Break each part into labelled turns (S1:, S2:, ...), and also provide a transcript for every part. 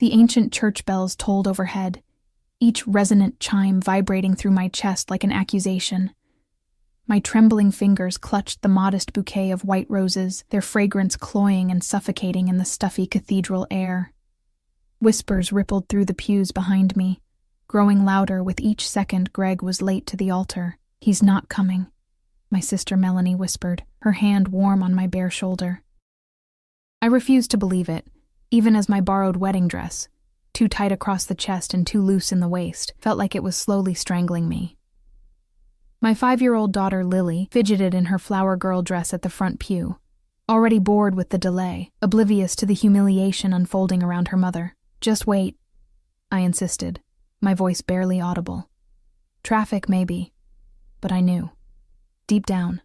S1: The ancient church bells tolled overhead, each resonant chime vibrating through my chest like an accusation. My trembling fingers clutched the modest bouquet of white roses, their fragrance cloying and suffocating in the stuffy cathedral air. Whispers rippled through the pews behind me, growing louder with each second Greg was late to the altar. "He's not coming," my sister Melanie whispered, her hand warm on my bare shoulder. I refused to believe it, even as my borrowed wedding dress, too tight across the chest and too loose in the waist, felt like it was slowly strangling me. My 5-year-old daughter Lily fidgeted in her flower girl dress at the front pew, already bored with the delay, oblivious to the humiliation unfolding around her mother. "Just wait," I insisted, my voice barely audible. Traffic, maybe, but I knew. Deep down,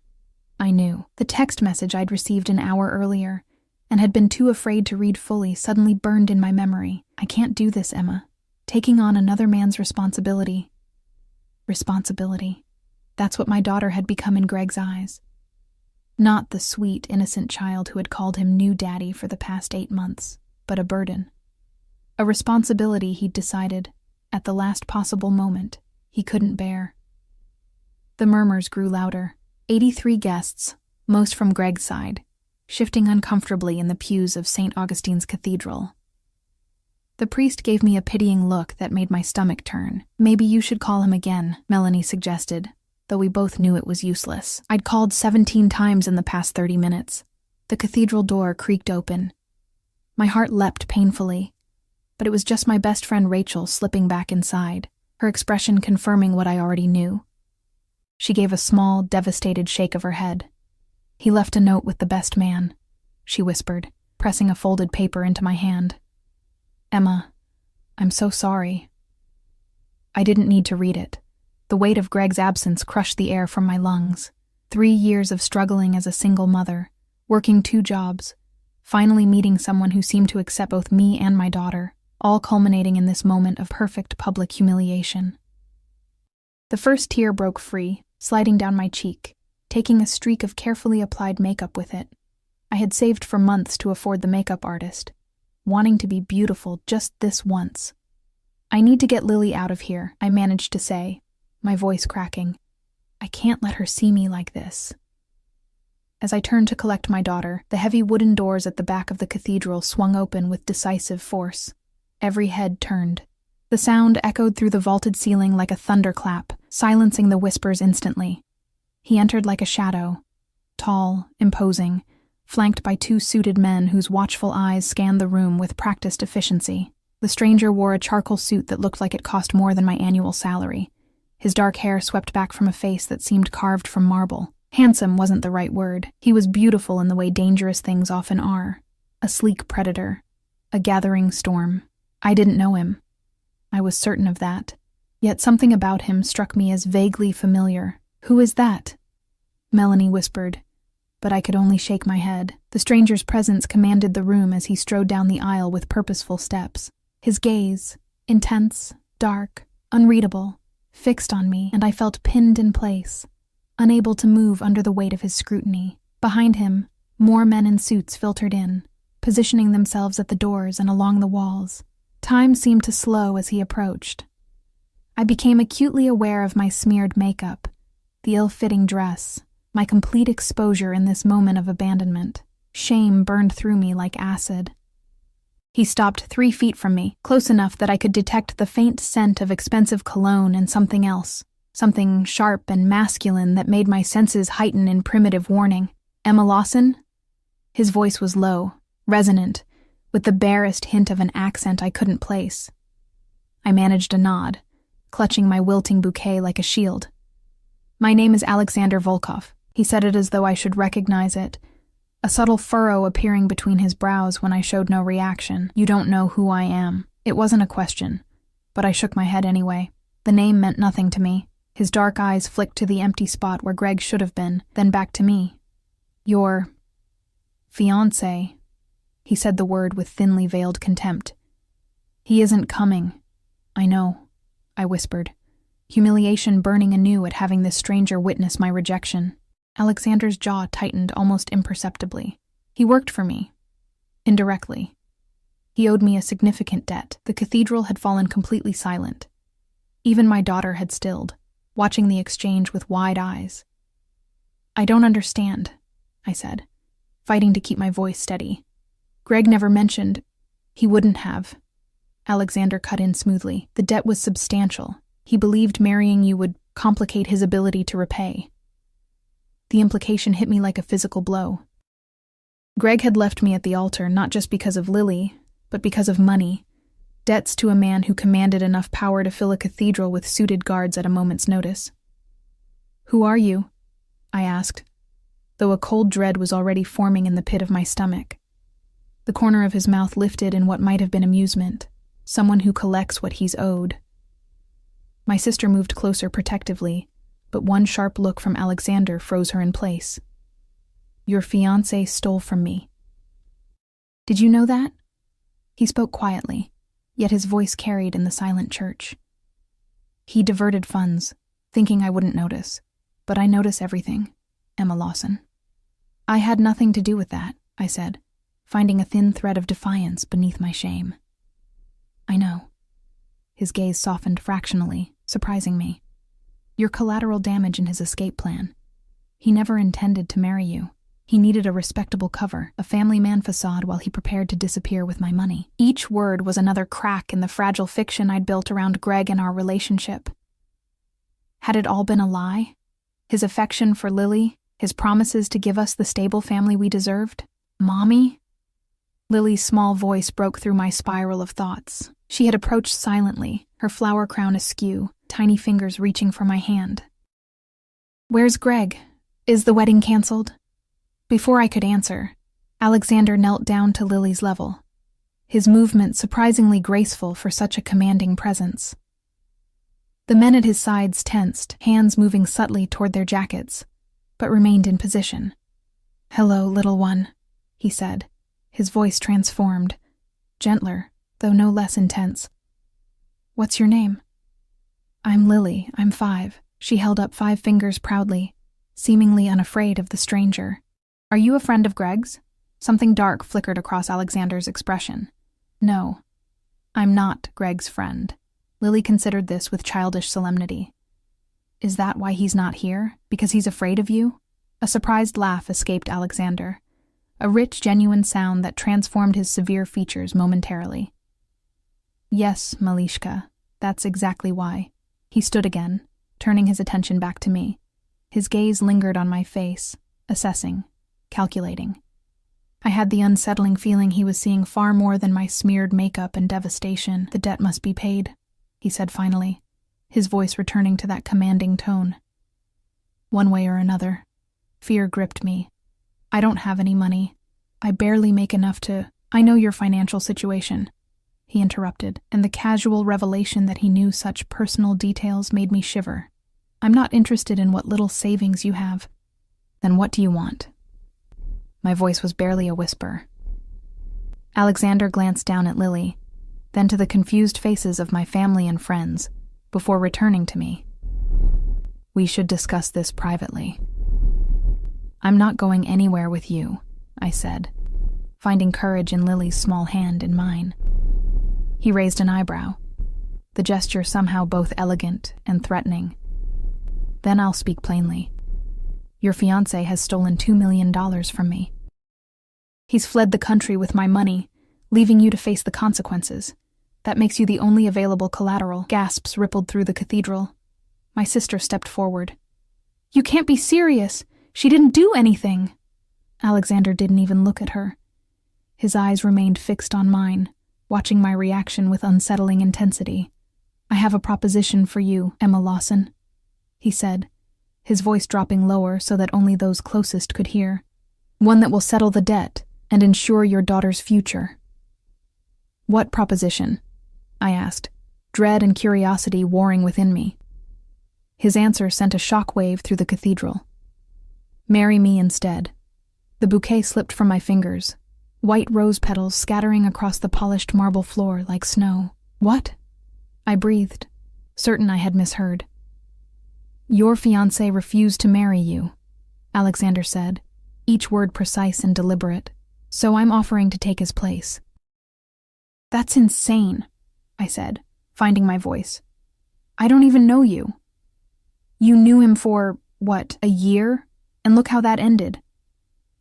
S1: I knew. The text message I'd received an hour earlier, and had been too afraid to read fully, suddenly burned in my memory. "I can't do this, Emma. Taking on another man's responsibility." Responsibility. That's what my daughter had become in Greg's eyes. Not the sweet, innocent child who had called him new daddy for the past 8 months, but a burden. A responsibility he'd decided, at the last possible moment, he couldn't bear. The murmurs grew louder. 83 guests, most from Greg's side, shifting uncomfortably in the pews of St. Augustine's Cathedral. The priest gave me a pitying look that made my stomach turn. "Maybe you should call him again," Melanie suggested, though we both knew it was useless. I'd called 17 times in the past 30 minutes. The cathedral door creaked open. My heart leapt painfully, but it was just my best friend Rachel slipping back inside, her expression confirming what I already knew. She gave a small, devastated shake of her head. "He left a note with the best man," she whispered, pressing a folded paper into my hand. "Emma, I'm so sorry." I didn't need to read it. The weight of Greg's absence crushed the air from my lungs. 3 years of struggling as a single mother, working 2 jobs, finally meeting someone who seemed to accept both me and my daughter, all culminating in this moment of perfect public humiliation. The first tear broke free, sliding down my cheek, taking a streak of carefully applied makeup with it. I had saved for months to afford the makeup artist, wanting to be beautiful just this once. "I need to get Lily out of here," I managed to say, my voice cracking. "I can't let her see me like this." As I turned to collect my daughter, the heavy wooden doors at the back of the cathedral swung open with decisive force. Every head turned. The sound echoed through the vaulted ceiling like a thunderclap, silencing the whispers instantly. He entered like a shadow, tall, imposing, flanked by 2 suited men whose watchful eyes scanned the room with practiced efficiency. The stranger wore a charcoal suit that looked like it cost more than my annual salary. His dark hair swept back from a face that seemed carved from marble. Handsome wasn't the right word. He was beautiful in the way dangerous things often are. A sleek predator. A gathering storm. I didn't know him. I was certain of that. Yet something about him struck me as vaguely familiar. "Who is that?" Melanie whispered, but I could only shake my head. The stranger's presence commanded the room as he strode down the aisle with purposeful steps. His gaze, intense, dark, unreadable, fixed on me, and I felt pinned in place, unable to move under the weight of his scrutiny. Behind him, more men in suits filtered in, positioning themselves at the doors and along the walls. Time seemed to slow as he approached. I became acutely aware of my smeared makeup, the ill-fitting dress, my complete exposure in this moment of abandonment. Shame burned through me like acid. He stopped 3 feet from me, close enough that I could detect the faint scent of expensive cologne and something else, something sharp and masculine that made my senses heighten in primitive warning. "Emma Lawson?" His voice was low, resonant, with the barest hint of an accent I couldn't place. I managed a nod, clutching my wilting bouquet like a shield. "My name is Alexander Volkov." He said it as though I should recognize it, a subtle furrow appearing between his brows when I showed no reaction. "You don't know who I am." It wasn't a question, but I shook my head anyway. The name meant nothing to me. His dark eyes flicked to the empty spot where Greg should have been, then back to me. "Your fiancé," he said the word with thinly veiled contempt. "He isn't coming." "I know," I whispered, humiliation burning anew at having this stranger witness my rejection. Alexander's jaw tightened almost imperceptibly. "He worked for me. Indirectly. He owed me a significant debt. The cathedral had fallen completely silent. Even my daughter had stilled, watching the exchange with wide eyes. "I don't understand," I said, fighting to keep my voice steady. "Greg never mentioned—" "He wouldn't have," Alexander cut in smoothly. "The debt was substantial. He believed marrying you would complicate his ability to repay." The implication hit me like a physical blow. Greg had left me at the altar not just because of Lily, but because of money. Debts to a man who commanded enough power to fill a cathedral with suited guards at a moment's notice. "Who are you?" I asked, though a cold dread was already forming in the pit of my stomach. The corner of his mouth lifted in what might have been amusement. Someone who collects what he's owed. My sister moved closer protectively, but one sharp look from Alexander froze her in place. "Your fiancé stole from me." "Did you know that?" He spoke quietly, yet his voice carried in the silent church. "He diverted funds, thinking I wouldn't notice. But I notice everything, Emma Lawson." "I had nothing to do with that," I said, finding a thin thread of defiance beneath my shame. "I know." His gaze softened fractionally, surprising me. "You're collateral damage in his escape plan. He never intended to marry you. He needed a respectable cover, a family man facade while he prepared to disappear with my money." Each word was another crack in the fragile fiction I'd built around Greg and our relationship. Had it all been a lie? His affection for Lily, his promises to give us the stable family we deserved? Mommy? Lily's small voice broke through my spiral of thoughts. She had approached silently, her flower crown askew, tiny fingers reaching for my hand. "Where's Greg? Is the wedding canceled?" Before I could answer, Alexander knelt down to Lily's level, his movement surprisingly graceful for such a commanding presence. The men at his sides tensed, hands moving subtly toward their jackets, but remained in position. "Hello, little one," he said, his voice transformed, gentler, though no less intense. "What's your name?" "I'm Lily, I'm 5. She held up 5 fingers proudly, seemingly unafraid of the stranger. "Are you a friend of Greg's?" Something dark flickered across Alexander's expression. "No, I'm not Greg's friend." Lily considered this with childish solemnity. "Is that why he's not here? Because he's afraid of you?" A surprised laugh escaped Alexander, a rich, genuine sound that transformed his severe features momentarily. "Yes, Malishka, that's exactly why." He stood again, turning his attention back to me. His gaze lingered on my face, assessing, calculating. I had the unsettling feeling he was seeing far more than my smeared makeup and devastation. "The debt must be paid," he said finally, his voice returning to that commanding tone. "One way or another." Fear gripped me. "I don't have any money. I barely make enough to—" "I know your financial situation," he interrupted, and the casual revelation that he knew such personal details made me shiver. "I'm not interested in what little savings you have." "Then what do you want?" My voice was barely a whisper. Alexander glanced down at Lily, then to the confused faces of my family and friends, before returning to me. "We should discuss this privately." "I'm not going anywhere with you," I said, finding courage in Lily's small hand in mine. He raised an eyebrow, the gesture somehow both elegant and threatening. "Then I'll speak plainly. Your fiancé has stolen $2 million from me. He's fled the country with my money, leaving you to face the consequences. That makes you the only available collateral." Gasps rippled through the cathedral. My sister stepped forward. "You can't be serious! She didn't do anything!" Alexander didn't even look at her. His eyes remained fixed on mine, watching my reaction with unsettling intensity. "I have a proposition for you, Emma Lawson," he said, his voice dropping lower so that only those closest could hear. "One that will settle the debt and ensure your daughter's future." "What proposition?" I asked, dread and curiosity warring within me. His answer sent a shockwave through the cathedral. "Marry me instead." The bouquet slipped from my fingers, white rose petals scattering across the polished marble floor like snow. "What?" I breathed, certain I had misheard. "Your fiancé refused to marry you," Alexander said, each word precise and deliberate. "So I'm offering to take his place." That's insane, I said, finding my voice. I don't even know you. You knew him for, what, a year? And look how that ended.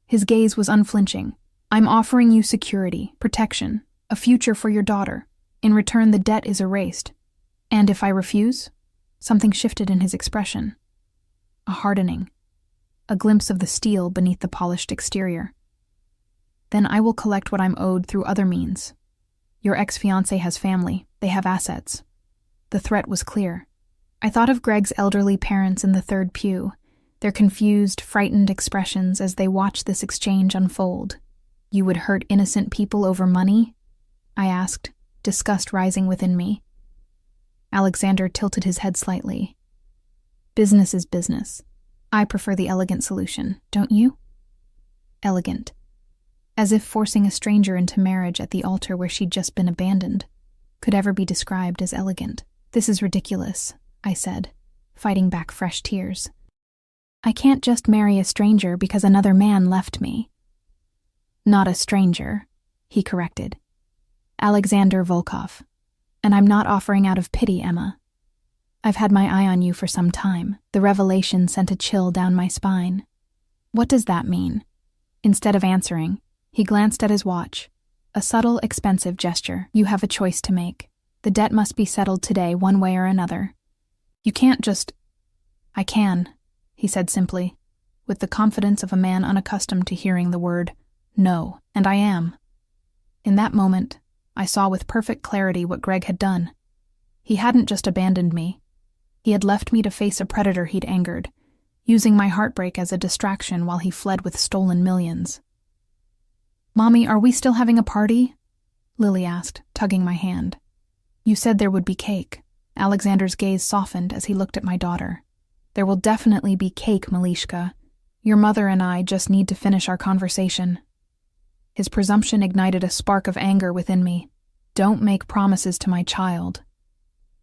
S1: His gaze was unflinching. I'm offering you security, protection, a future for your daughter. In return, the debt is erased. And if I refuse? Something shifted in his expression. A hardening. A glimpse of the steel beneath the polished exterior. Then I will collect what I'm owed through other means. Your ex-fiancé has family. They have assets. The threat was clear. I thought of Greg's elderly parents in the third pew, their confused, frightened expressions as they watched this exchange unfold. You would hurt innocent people over money? I asked, disgust rising within me. Alexander tilted his head slightly. Business is business. I prefer the elegant solution, don't you? Elegant. As if forcing a stranger into marriage at the altar where she'd just been abandoned could ever be described as elegant. This is ridiculous, I said, fighting back fresh tears. I can't just marry a stranger because another man left me. Not a stranger, he corrected. Alexander Volkov. And I'm not offering out of pity, Emma. I've had my eye on you for some time. The revelation sent a chill down my spine. What does that mean? Instead of answering, he glanced at his watch. A subtle, expensive gesture. You have a choice to make. The debt must be settled today, one way or another. You can't just... I can, he said simply, with the confidence of a man unaccustomed to hearing the word no, and I am. In that moment, I saw with perfect clarity what Greg had done. He hadn't just abandoned me. He had left me to face a predator he'd angered, using my heartbreak as a distraction while he fled with stolen millions. Mommy, are we still having a party? Lily asked, tugging my hand. You said there would be cake. Alexander's gaze softened as he looked at my daughter. There will definitely be cake, Malishka. Your mother and I just need to finish our conversation. His presumption ignited a spark of anger within me. Don't make promises to my child.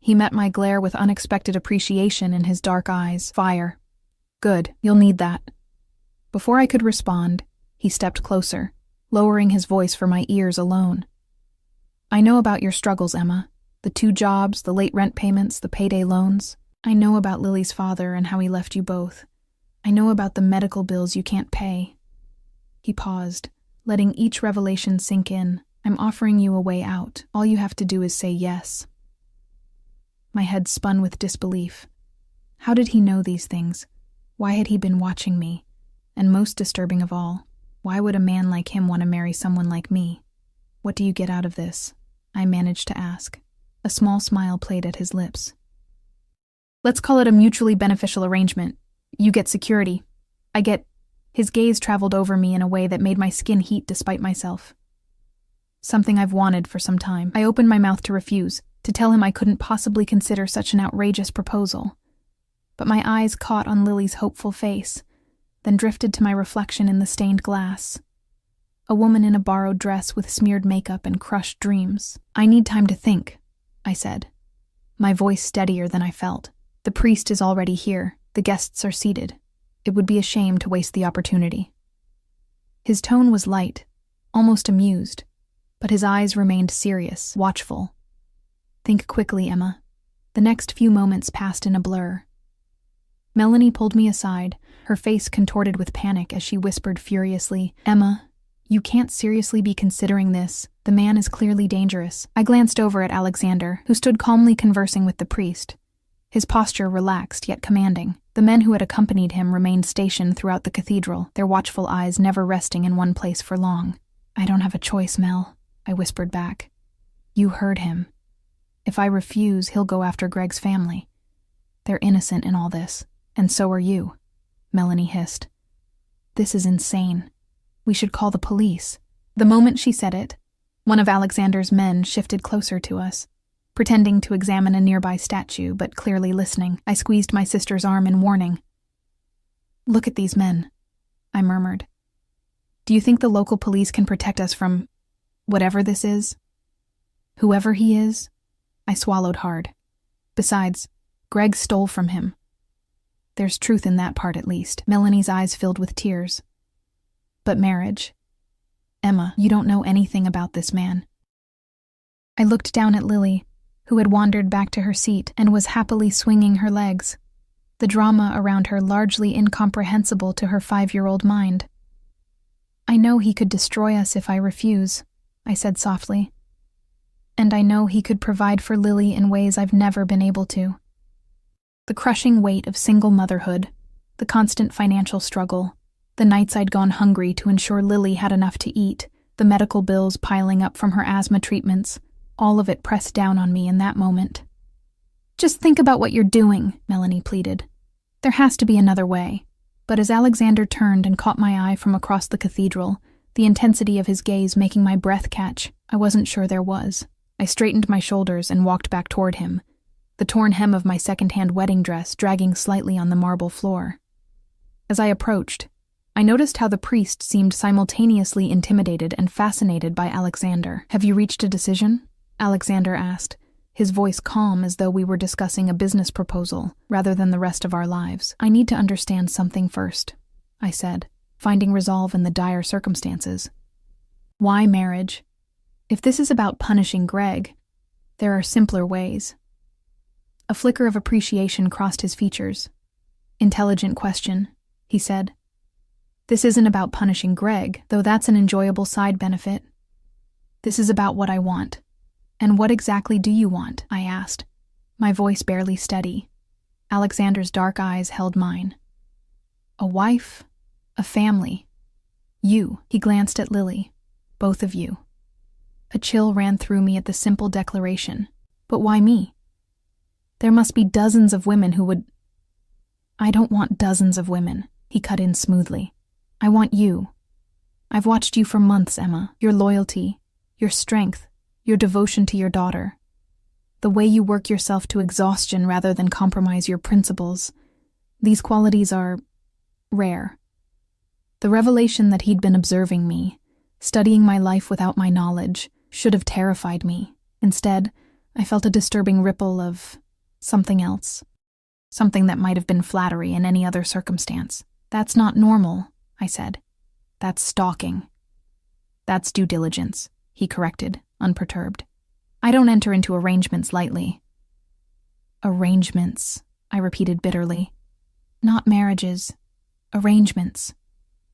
S1: He met my glare with unexpected appreciation in his dark eyes. Fire. Good, you'll need that. Before I could respond, he stepped closer, lowering his voice for my ears alone. I know about your struggles, Emma. The 2 jobs, the late rent payments, the payday loans. I know about Lily's father and how he left you both. I know about the medical bills you can't pay. He paused, letting each revelation sink in. I'm offering you a way out. All you have to do is say yes. My head spun with disbelief. How did he know these things? Why had he been watching me? And most disturbing of all, why would a man like him want to marry someone like me? What do you get out of this? I managed to ask. A small smile played at his lips. Let's call it a mutually beneficial arrangement. You get security. I get... His gaze traveled over me in a way that made my skin heat despite myself. Something I've wanted for some time. I opened my mouth to refuse, to tell him I couldn't possibly consider such an outrageous proposal. But my eyes caught on Lily's hopeful face, then drifted to my reflection in the stained glass. A woman in a borrowed dress with smeared makeup and crushed dreams. I need time to think, I said, my voice steadier than I felt. The priest is already here. The guests are seated. It would be a shame to waste the opportunity. His tone was light, almost amused, but his eyes remained serious, watchful. Think quickly, Emma. The next few moments passed in a blur. Melanie pulled me aside, her face contorted with panic as she whispered furiously, Emma, you can't seriously be considering this. The man is clearly dangerous. I glanced over at Alexander, who stood calmly conversing with the priest. His posture relaxed yet commanding. The men who had accompanied him remained stationed throughout the cathedral, their watchful eyes never resting in one place for long. I don't have a choice, Mel, I whispered back. You heard him. If I refuse, he'll go after Greg's family. They're innocent in all this, and so are you, Melanie hissed. This is insane. We should call the police. The moment she said it, one of Alexander's men shifted closer to us. Pretending to examine a nearby statue, but clearly listening, I squeezed my sister's arm in warning. Look at these men, I murmured. Do you think the local police can protect us from whatever this is? Whoever he is? I swallowed hard. Besides, Greg stole from him. There's truth in that part at least. Melanie's eyes filled with tears. But marriage? Emma, you don't know anything about this man. I looked down at Lily, who had wandered back to her seat and was happily swinging her legs, the drama around her largely incomprehensible to her 5-year-old mind. "I know he could destroy us if I refuse," I said softly. "And I know he could provide for Lily in ways I've never been able to." The crushing weight of single motherhood, the constant financial struggle, the nights I'd gone hungry to ensure Lily had enough to eat, the medical bills piling up from her asthma treatments, all of it pressed down on me in that moment. "Just think about what you're doing," Melanie pleaded. "There has to be another way." But as Alexander turned and caught my eye from across the cathedral, the intensity of his gaze making my breath catch, I wasn't sure there was. I straightened my shoulders and walked back toward him, the torn hem of my second-hand wedding dress dragging slightly on the marble floor. As I approached, I noticed how the priest seemed simultaneously intimidated and fascinated by Alexander. "Have you reached a decision?" Alexander asked, his voice calm as though we were discussing a business proposal rather than the rest of our lives. "I need to understand something first," I said, finding resolve in the dire circumstances. "Why marriage? If this is about punishing Greg, there are simpler ways." A flicker of appreciation crossed his features. "Intelligent question," he said. "This isn't about punishing Greg, though that's an enjoyable side benefit. This is about what I want." "And what exactly do you want?" I asked, my voice barely steady. Alexander's dark eyes held mine. "A wife, a family. You." He glanced at Lily. "Both of you." A chill ran through me at the simple declaration. "But why me? There must be dozens of women who would—" "I don't want dozens of women," he cut in smoothly. "I want you. I've watched you for months, Emma. Your loyalty, your strength, your devotion to your daughter. The way you work yourself to exhaustion rather than compromise your principles. These qualities are rare." The revelation that he'd been observing me, studying my life without my knowledge, should have terrified me. Instead, I felt a disturbing ripple of something else. Something that might have been flattery in any other circumstance. "That's not normal," I said. "That's stalking." "That's due diligence," he corrected, unperturbed. "I don't enter into arrangements lightly." "Arrangements," I repeated bitterly. "Not marriages. Arrangements."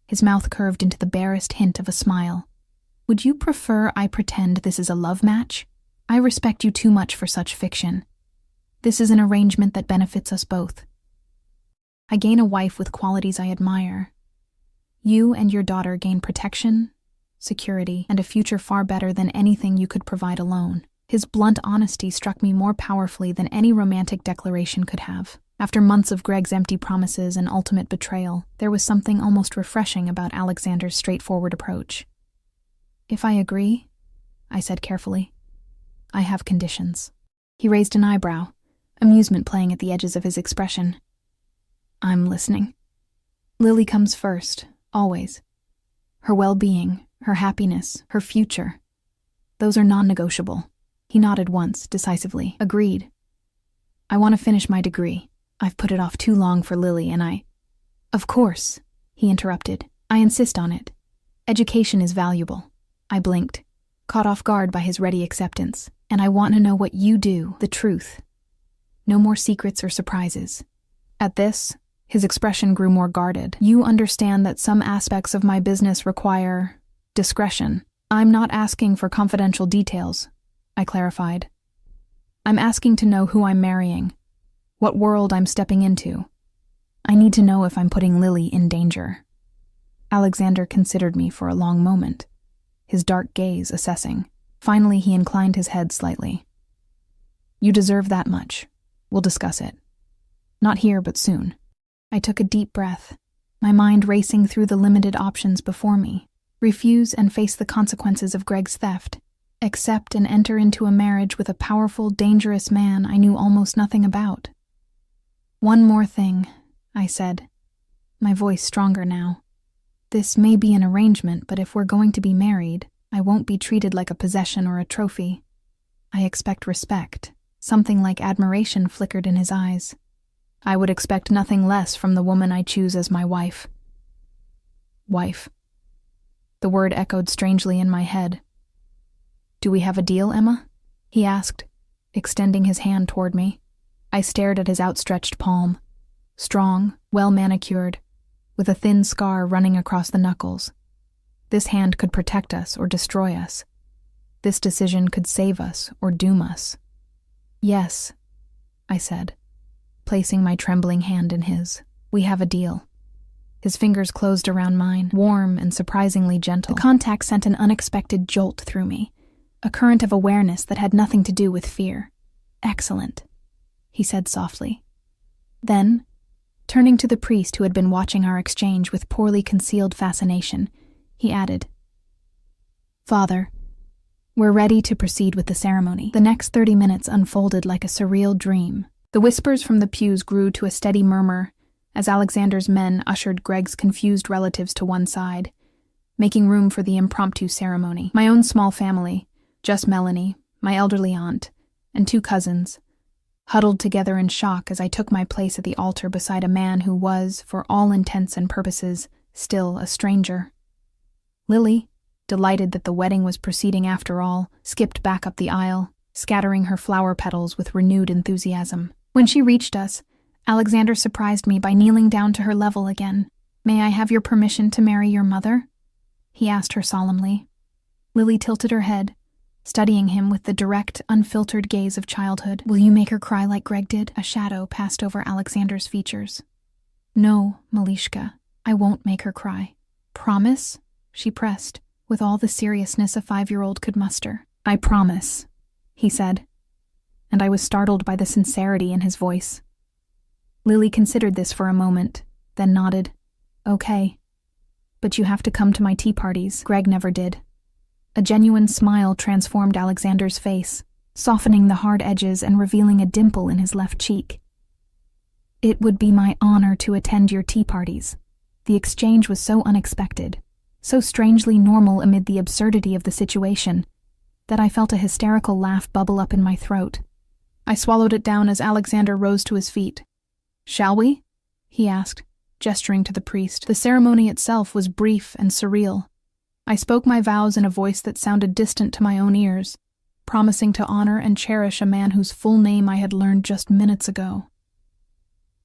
S1: His mouth curved into the barest hint of a smile. "Would you prefer I pretend this is a love match? I respect you too much for such fiction. This is an arrangement that benefits us both. I gain a wife with qualities I admire. You and your daughter gain protection, security, and a future far better than anything you could provide alone." His blunt honesty struck me more powerfully than any romantic declaration could have. After months of Greg's empty promises and ultimate betrayal, there was something almost refreshing about Alexander's straightforward approach. "If I agree," I said carefully, "I have conditions." He raised an eyebrow, amusement playing at the edges of his expression. "I'm listening." "Lily comes first, always. Her well-being, her happiness, her future. Those are non-negotiable." He nodded once, decisively. "Agreed. I want to finish my degree. I've put it off too long for Lily, and I—" "Of course," he interrupted. "I insist on it. Education is valuable." I blinked, caught off guard by his ready acceptance. "And I want to know what you do, the truth. No more secrets or surprises." At this, his expression grew more guarded. "You understand that some aspects of my business require discretion." "I'm not asking for confidential details," I clarified. "I'm asking to know who I'm marrying, what world I'm stepping into. I need to know if I'm putting Lily in danger." Alexander considered me for a long moment, his dark gaze assessing. Finally, he inclined his head slightly. "You deserve that much. We'll discuss it. Not here, but soon." I took a deep breath, my mind racing through the limited options before me. Refuse and face the consequences of Greg's theft. Accept and enter into a marriage with a powerful, dangerous man I knew almost nothing about. "One more thing," I said, my voice stronger now. "This may be an arrangement, but if we're going to be married, I won't be treated like a possession or a trophy. I expect respect." Something like admiration flickered in his eyes. "I would expect nothing less from the woman I choose as my wife." Wife. The word echoed strangely in my head. "Do we have a deal, Emma?" he asked, extending his hand toward me. I stared at his outstretched palm. Strong, well-manicured, with a thin scar running across the knuckles. This hand could protect us or destroy us. This decision could save us or doom us. Yes, I said, placing my trembling hand in his. We have a deal. His fingers closed around mine, warm and surprisingly gentle. The contact sent an unexpected jolt through me, a current of awareness that had nothing to do with fear. Excellent, he said softly. Then, turning to the priest who had been watching our exchange with poorly concealed fascination, he added, Father, we're ready to proceed with the ceremony. The next 30 minutes unfolded like a surreal dream. The whispers from the pews grew to a steady murmur as Alexander's men ushered Greg's confused relatives to one side, making room for the impromptu ceremony. My own small family, just Melanie, my elderly aunt, and 2 cousins, huddled together in shock as I took my place at the altar beside a man who was, for all intents and purposes, still a stranger. Lily, delighted that the wedding was proceeding after all, skipped back up the aisle, scattering her flower petals with renewed enthusiasm. When she reached us, Alexander surprised me by kneeling down to her level again. May I have your permission to marry your mother? He asked her solemnly. Lily tilted her head, studying him with the direct, unfiltered gaze of childhood. Will you make her cry like Greg did? A shadow passed over Alexander's features. No, Malishka, I won't make her cry. Promise? She pressed, with all the seriousness a 5-year-old could muster. I promise, he said, and I was startled by the sincerity in his voice. Lily considered this for a moment, then nodded. Okay. But you have to come to my tea parties. Greg never did. A genuine smile transformed Alexander's face, softening the hard edges and revealing a dimple in his left cheek. It would be my honor to attend your tea parties. The exchange was so unexpected, so strangely normal amid the absurdity of the situation, that I felt a hysterical laugh bubble up in my throat. I swallowed it down as Alexander rose to his feet. Shall we? He asked, gesturing to the priest. The ceremony itself was brief and surreal. I spoke my vows in a voice that sounded distant to my own ears, promising to honor and cherish a man whose full name I had learned just minutes ago.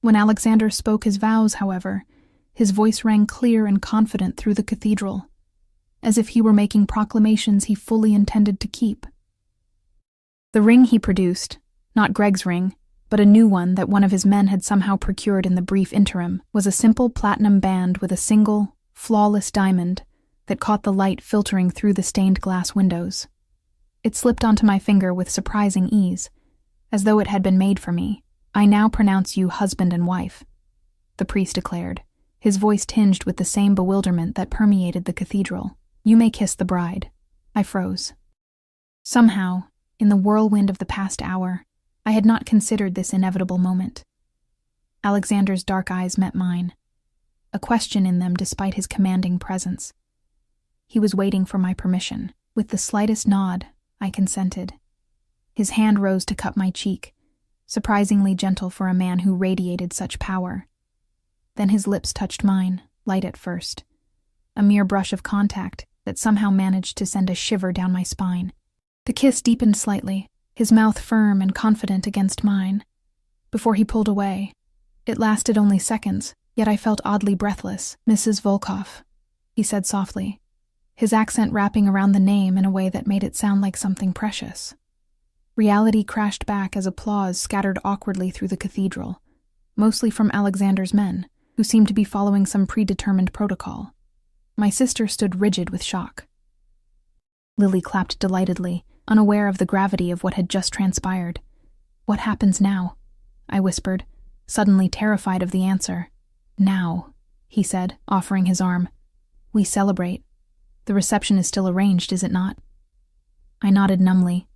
S1: When Alexander spoke his vows, however, his voice rang clear and confident through the cathedral, as if he were making proclamations he fully intended to keep. The ring he produced, not Greg's ring, but a new one that one of his men had somehow procured in the brief interim, was a simple platinum band with a single, flawless diamond that caught the light filtering through the stained glass windows. It slipped onto my finger with surprising ease, as though it had been made for me. I now pronounce you husband and wife, the priest declared, his voice tinged with the same bewilderment that permeated the cathedral. You may kiss the bride. I froze. Somehow, in the whirlwind of the past hour, I had not considered this inevitable moment. Alexander's dark eyes met mine, a question in them despite his commanding presence. He was waiting for my permission. With the slightest nod, I consented. His hand rose to cup my cheek, surprisingly gentle for a man who radiated such power. Then his lips touched mine, light at first, a mere brush of contact that somehow managed to send a shiver down my spine. The kiss deepened slightly, his mouth firm and confident against mine, before he pulled away. It lasted only seconds, yet I felt oddly breathless. Mrs. Volkov, he said softly, his accent wrapping around the name in a way that made it sound like something precious. Reality crashed back as applause scattered awkwardly through the cathedral, mostly from Alexander's men, who seemed to be following some predetermined protocol. My sister stood rigid with shock. Lily clapped delightedly, unaware of the gravity of what had just transpired. What happens now? I whispered, suddenly terrified of the answer. Now, he said, offering his arm. We celebrate. The reception is still arranged, is it not? I nodded numbly.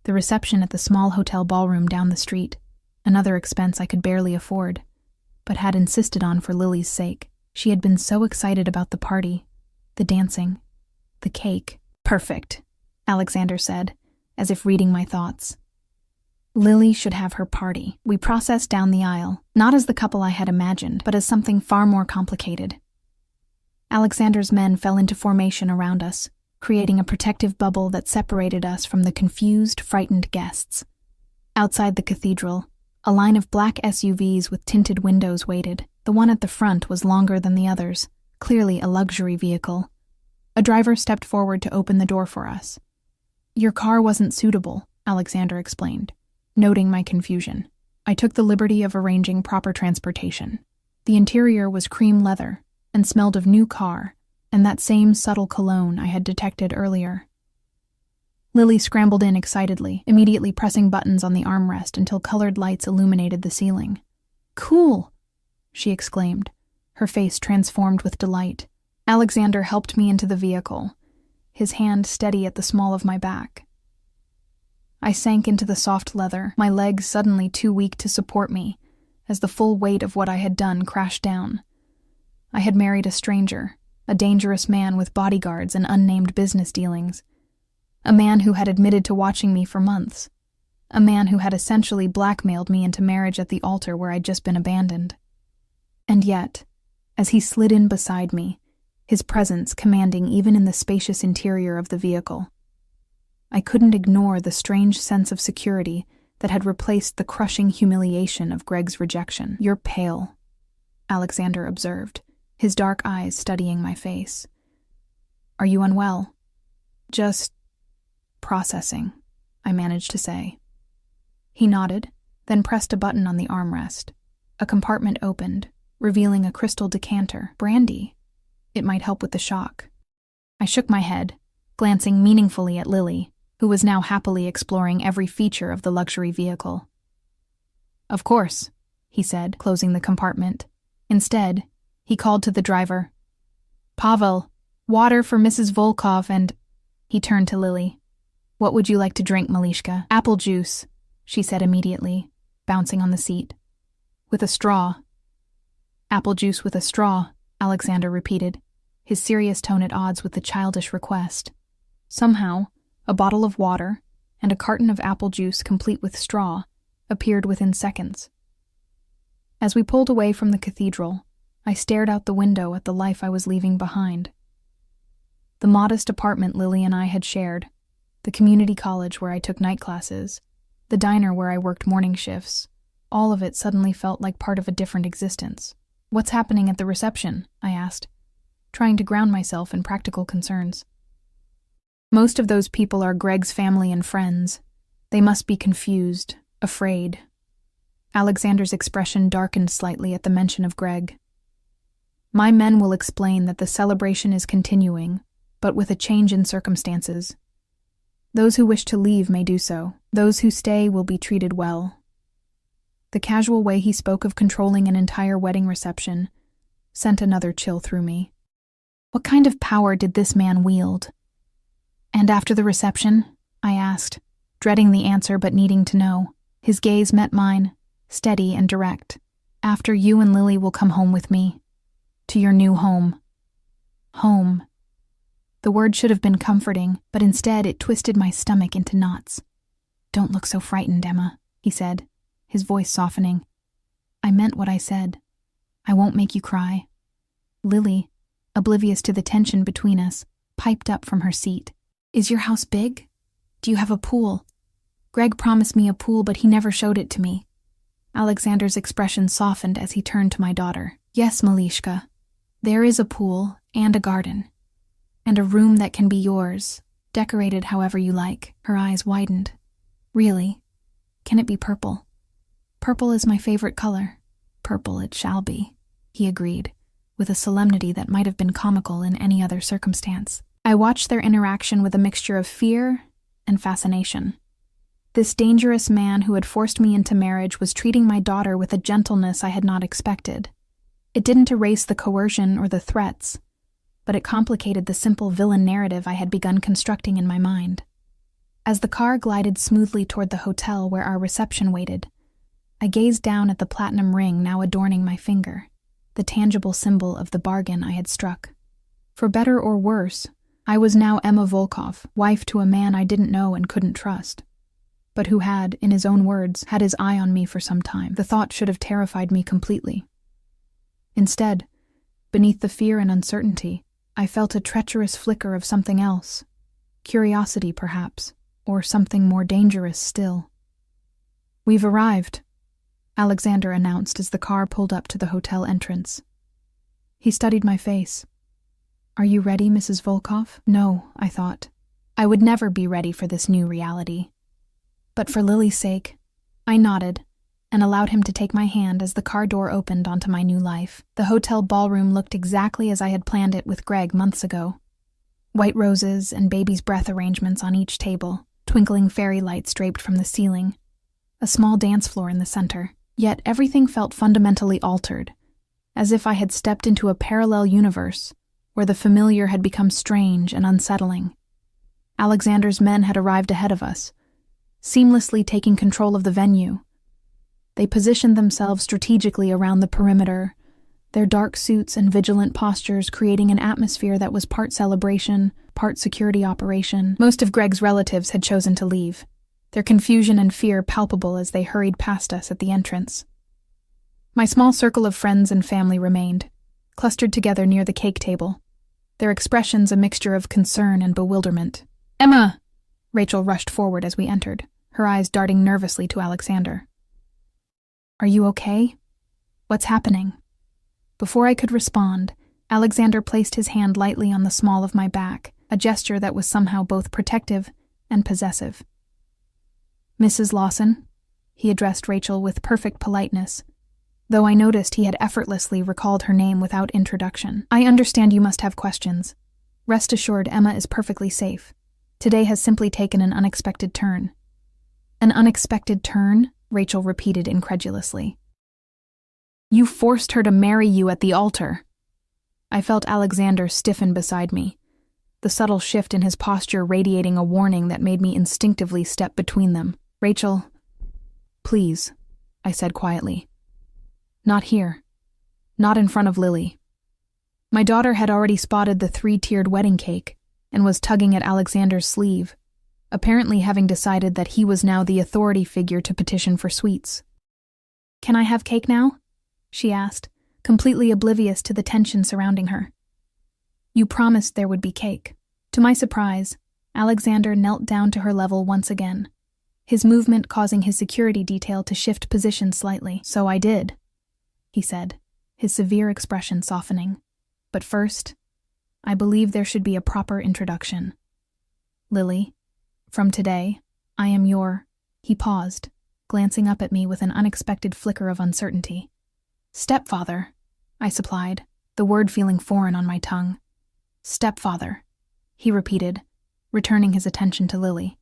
S1: The reception at the small hotel ballroom down the street, another expense I could barely afford, but had insisted on for Lily's sake. She had been so excited about the party, the dancing, the cake. Perfect, Alexander said, as if reading my thoughts. Lily should have her party. We processed down the aisle, not as the couple I had imagined, but as something far more complicated. Alexander's men fell into formation around us, creating a protective bubble that separated us from the confused, frightened guests. Outside the cathedral, a line of black SUVs with tinted windows waited. The one at the front was longer than the others, clearly a luxury vehicle. A driver stepped forward to open the door for us. "Your car wasn't suitable," Alexander explained, noting my confusion. I took the liberty of arranging proper transportation. The interior was cream leather and smelled of new car and that same subtle cologne I had detected earlier. Lily scrambled in excitedly, immediately pressing buttons on the armrest until colored lights illuminated the ceiling. "Cool!" she exclaimed, her face transformed with delight. Alexander helped me into the vehicle, his hand steady at the small of my back. I sank into the soft leather, my legs suddenly too weak to support me, as the full weight of what I had done crashed down. I had married a stranger, a dangerous man with bodyguards and unnamed business dealings. A man who had admitted to watching me for months. A man who had essentially blackmailed me into marriage at the altar where I'd just been abandoned. And yet, as he slid in beside me, his presence commanding even in the spacious interior of the vehicle, I couldn't ignore the strange sense of security that had replaced the crushing humiliation of Greg's rejection. "You're pale," Alexander observed, his dark eyes studying my face. "Are you unwell?" "Just processing," I managed to say. He nodded, then pressed a button on the armrest. A compartment opened, revealing a crystal decanter. Brandy. It might help with the shock. I shook my head, glancing meaningfully at Lily, who was now happily exploring every feature of the luxury vehicle. "Of course," he said, closing the compartment. Instead, he called to the driver. "Pavel, water for Mrs. Volkov and—" He turned to Lily. "What would you like to drink, Malishka?" "Apple juice," she said immediately, bouncing on the seat. "With a straw." "Apple juice with a straw," Alexander repeated, his serious tone at odds with the childish request. Somehow, a bottle of water and a carton of apple juice complete with straw appeared within seconds. As we pulled away from the cathedral, I stared out the window at the life I was leaving behind. The modest apartment Lily and I had shared, the community college where I took night classes, the diner where I worked morning shifts, all of it suddenly felt like part of a different existence. "What's happening at the reception?" I asked, trying to ground myself in practical concerns. "Most of those people are Greg's family and friends. They must be confused, afraid." Alexander's expression darkened slightly at the mention of Greg. "My men will explain that the celebration is continuing, but with a change in circumstances. Those who wish to leave may do so. Those who stay will be treated well." The casual way he spoke of controlling an entire wedding reception sent another chill through me. What kind of power did this man wield? "And after the reception?" I asked, dreading the answer but needing to know. His gaze met mine, steady and direct. "After, you and Lily will come home with me. To your new home." Home. The word should have been comforting, but instead it twisted my stomach into knots. "Don't look so frightened, Emma," he said, his voice softening. "I meant what I said. I won't make you cry." Lily, oblivious to the tension between us, piped up from her seat. "Is your house big? Do you have a pool? Greg promised me a pool, but he never showed it to me." Alexander's expression softened as he turned to my daughter. "Yes, Malishka. There is a pool and a garden. And a room that can be yours, decorated however you like." Her eyes widened. "Really? Can it be purple?" "Purple is my favorite color. Purple it shall be," he agreed, with a solemnity that might have been comical in any other circumstance. I watched their interaction with a mixture of fear and fascination. This dangerous man who had forced me into marriage was treating my daughter with a gentleness I had not expected. It didn't erase the coercion or the threats, but it complicated the simple villain narrative I had begun constructing in my mind. As the car glided smoothly toward the hotel where our reception waited, I gazed down at the platinum ring now adorning my finger, the tangible symbol of the bargain I had struck. For better or worse, I was now Emma Volkov, wife to a man I didn't know and couldn't trust, but who had, in his own words, had his eye on me for some time. The thought should have terrified me completely. Instead, beneath the fear and uncertainty, I felt a treacherous flicker of something else, Curiosity, perhaps, or something more dangerous still. "We've arrived," Alexander announced as the car pulled up to the hotel entrance. He studied my face. "Are you ready, Mrs. Volkov?" No, I thought. I would never be ready for this new reality. But for Lily's sake, I nodded and allowed him to take my hand as the car door opened onto my new life. The hotel ballroom looked exactly as I had planned it with Greg months ago. White roses and baby's breath arrangements on each table, twinkling fairy lights draped from the ceiling, a small dance floor in the center. Yet everything felt fundamentally altered, as if I had stepped into a parallel universe where the familiar had become strange and unsettling. Alexander's men had arrived ahead of us, seamlessly taking control of the venue. They positioned themselves strategically around the perimeter, their dark suits and vigilant postures creating an atmosphere that was part celebration, part security operation. Most of Greg's relatives had chosen to leave, their confusion and fear palpable as they hurried past us at the entrance. My small circle of friends and family remained, clustered together near the cake table, their expressions a mixture of concern and bewilderment. "Emma!" Rachel rushed forward as we entered, her eyes darting nervously to Alexander. "Are you okay? What's happening?" Before I could respond, Alexander placed his hand lightly on the small of my back, a gesture that was somehow both protective and possessive. "Mrs. Lawson," he addressed Rachel with perfect politeness, though I noticed he had effortlessly recalled her name without introduction. "I understand you must have questions. Rest assured, Emma is perfectly safe. Today has simply taken an unexpected turn." "An unexpected turn?" Rachel repeated incredulously. "You forced her to marry you at the altar." I felt Alexander stiffen beside me, the subtle shift in his posture radiating a warning that made me instinctively step between them. "Rachel, please," I said quietly. "Not here. Not in front of Lily." My daughter had already spotted the 3-tiered wedding cake and was tugging at Alexander's sleeve, apparently having decided that he was now the authority figure to petition for sweets. "Can I have cake now?" she asked, completely oblivious to the tension surrounding her. "You promised there would be cake." To my surprise, Alexander knelt down to her level once again, his movement causing his security detail to shift position slightly. "So I did," he said, his severe expression softening. "But first, I believe there should be a proper introduction. Lily, from today, I am your—" He paused, glancing up at me with an unexpected flicker of uncertainty. "Stepfather," I supplied, the word feeling foreign on my tongue. "Stepfather," he repeated, returning his attention to Lily.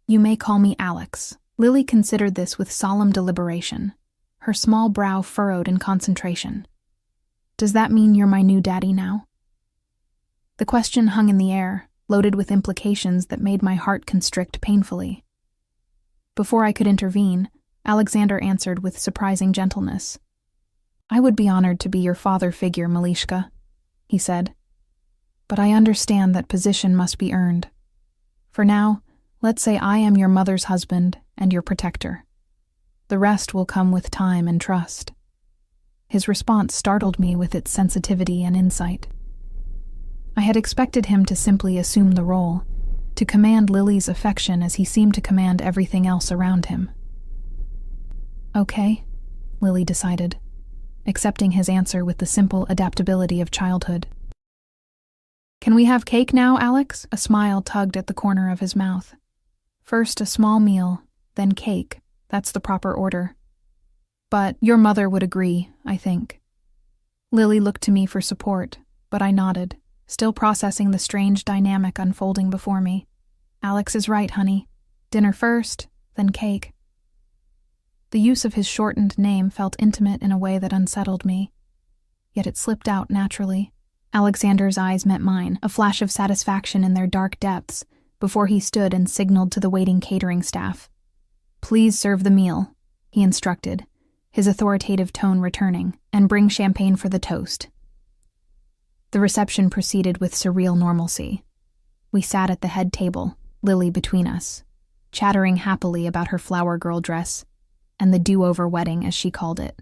S1: "You may call me Alex." Lily considered this with solemn deliberation, her small brow furrowed in concentration. "Does that mean you're my new daddy now?" The question hung in the air, loaded with implications that made my heart constrict painfully. Before I could intervene, Alexander answered with surprising gentleness. "I would be honored to be your father figure, Malishka," he said. "But I understand that position must be earned. For now, let's say I am your mother's husband and your protector. The rest will come with time and trust." His response startled me with its sensitivity and insight. I had expected him to simply assume the role, to command Lily's affection as he seemed to command everything else around him. "Okay," Lily decided, accepting his answer with the simple adaptability of childhood. "Can we have cake now, Alex?" A smile tugged at the corner of his mouth. "First a small meal, then cake. That's the proper order. But your mother would agree, I think." Lily looked to me for support, but I nodded, still processing the strange dynamic unfolding before me. "Alex is right, honey. Dinner first, then cake." The use of his shortened name felt intimate in a way that unsettled me, yet it slipped out naturally. Alexander's eyes met mine, a flash of satisfaction in their dark depths, before he stood and signaled to the waiting catering staff. "Please serve the meal," he instructed, his authoritative tone returning, "and bring champagne for the toast." The reception proceeded with surreal normalcy. We sat at the head table, Lily between us, chattering happily about her flower girl dress and the do-over wedding, as she called it.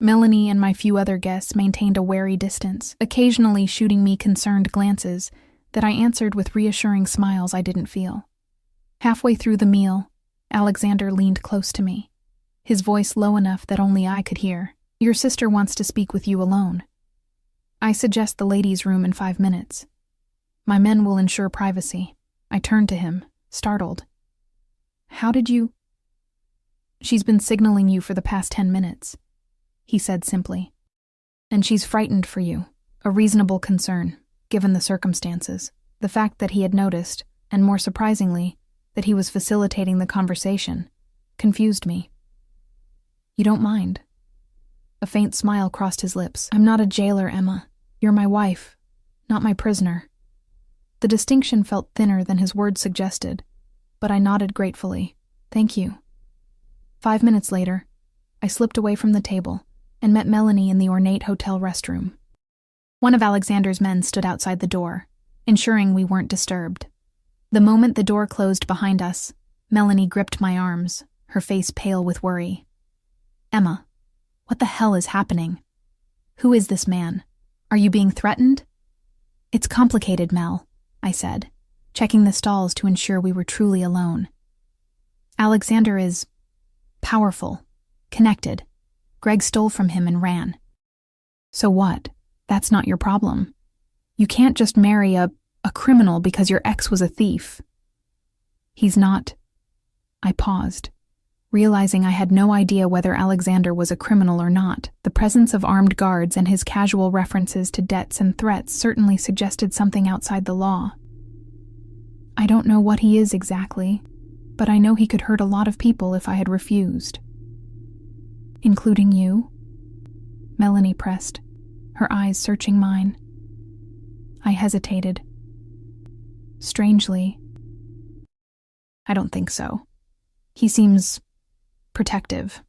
S1: Melanie and my few other guests maintained a wary distance, occasionally shooting me concerned glances that I answered with reassuring smiles I didn't feel. Halfway through the meal, Alexander leaned close to me, his voice low enough that only I could hear. "Your sister wants to speak with you alone. I suggest the ladies' room in 5 minutes. My men will ensure privacy." I turned to him, startled. "How did you—" "She's been signaling you for the past 10 minutes, he said simply. "And she's frightened for you, a reasonable concern, given the circumstances." The fact that he had noticed, and more surprisingly, that he was facilitating the conversation, confused me. "You don't mind?" A faint smile crossed his lips. "I'm not a jailer, Emma. You're my wife, not my prisoner." The distinction felt thinner than his words suggested, but I nodded gratefully. "Thank you." 5 minutes later, I slipped away from the table and met Melanie in the ornate hotel restroom. One of Alexander's men stood outside the door, ensuring we weren't disturbed. The moment the door closed behind us, Melanie gripped my arms, her face pale with worry. "Emma, what the hell is happening? Who is this man? Are you being threatened?" "It's complicated, Mel," I said, checking the stalls to ensure we were truly alone. "Alexander is powerful, connected. Greg stole from him and ran." "So what? That's not your problem. You can't just marry a criminal because your ex was a thief." "He's not—" I paused, realizing I had no idea whether Alexander was a criminal or not. The presence of armed guards and his casual references to debts and threats certainly suggested something outside the law. "I don't know what he is exactly, but I know he could hurt a lot of people if I had refused." "Including you?" Melanie pressed, her eyes searching mine. I hesitated. Strangely, "I don't think so. He seems protective,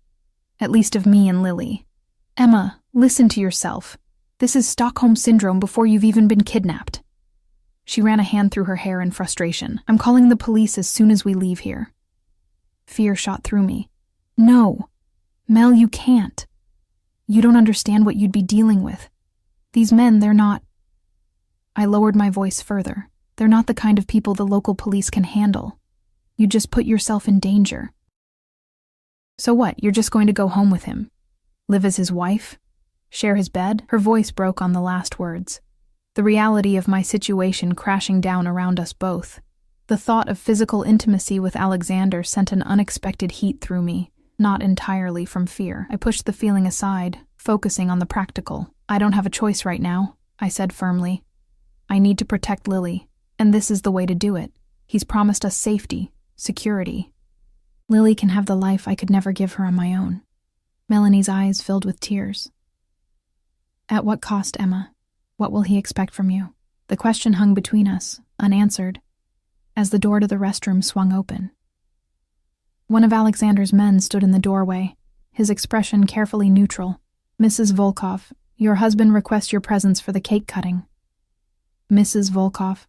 S1: at least of me and Lily." "Emma, listen to yourself. This is Stockholm Syndrome before you've even been kidnapped." She ran a hand through her hair in frustration. "I'm calling the police as soon as we leave here." Fear shot through me. "No. Mel, you can't. You don't understand what you'd be dealing with. These men, they're not—" I lowered my voice further. "They're not the kind of people the local police can handle. You just put yourself in danger." "So what, you're just going to go home with him? Live as his wife? Share his bed?" Her voice broke on the last words, the reality of my situation crashing down around us both. The thought of physical intimacy with Alexander sent an unexpected heat through me, not entirely from fear. I pushed the feeling aside, focusing on the practical. "I don't have a choice right now," I said firmly. "I need to protect Lily, and this is the way to do it. He's promised us safety, security. Lily can have the life I could never give her on my own." Melanie's eyes filled with tears. "At what cost, Emma? What will he expect from you?" The question hung between us, unanswered, as the door to the restroom swung open. One of Alexander's men stood in the doorway, his expression carefully neutral. "Mrs. Volkov, your husband requests your presence for the cake cutting." Mrs. Volkov.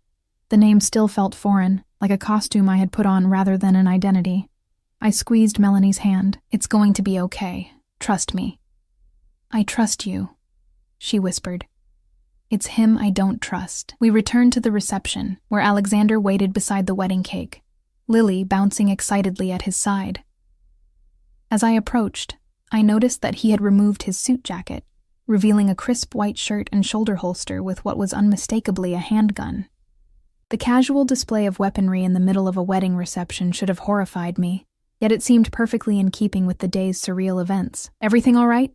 S1: The name still felt foreign, like a costume I had put on rather than an identity. I squeezed Melanie's hand. "It's going to be okay. Trust me." "I trust you," she whispered. "It's him I don't trust." We returned to the reception, where Alexander waited beside the wedding cake, Lily bouncing excitedly at his side. As I approached, I noticed that he had removed his suit jacket, revealing a crisp white shirt and shoulder holster with what was unmistakably a handgun. The casual display of weaponry in the middle of a wedding reception should have horrified me, yet it seemed perfectly in keeping with the day's surreal events. "Everything all right?"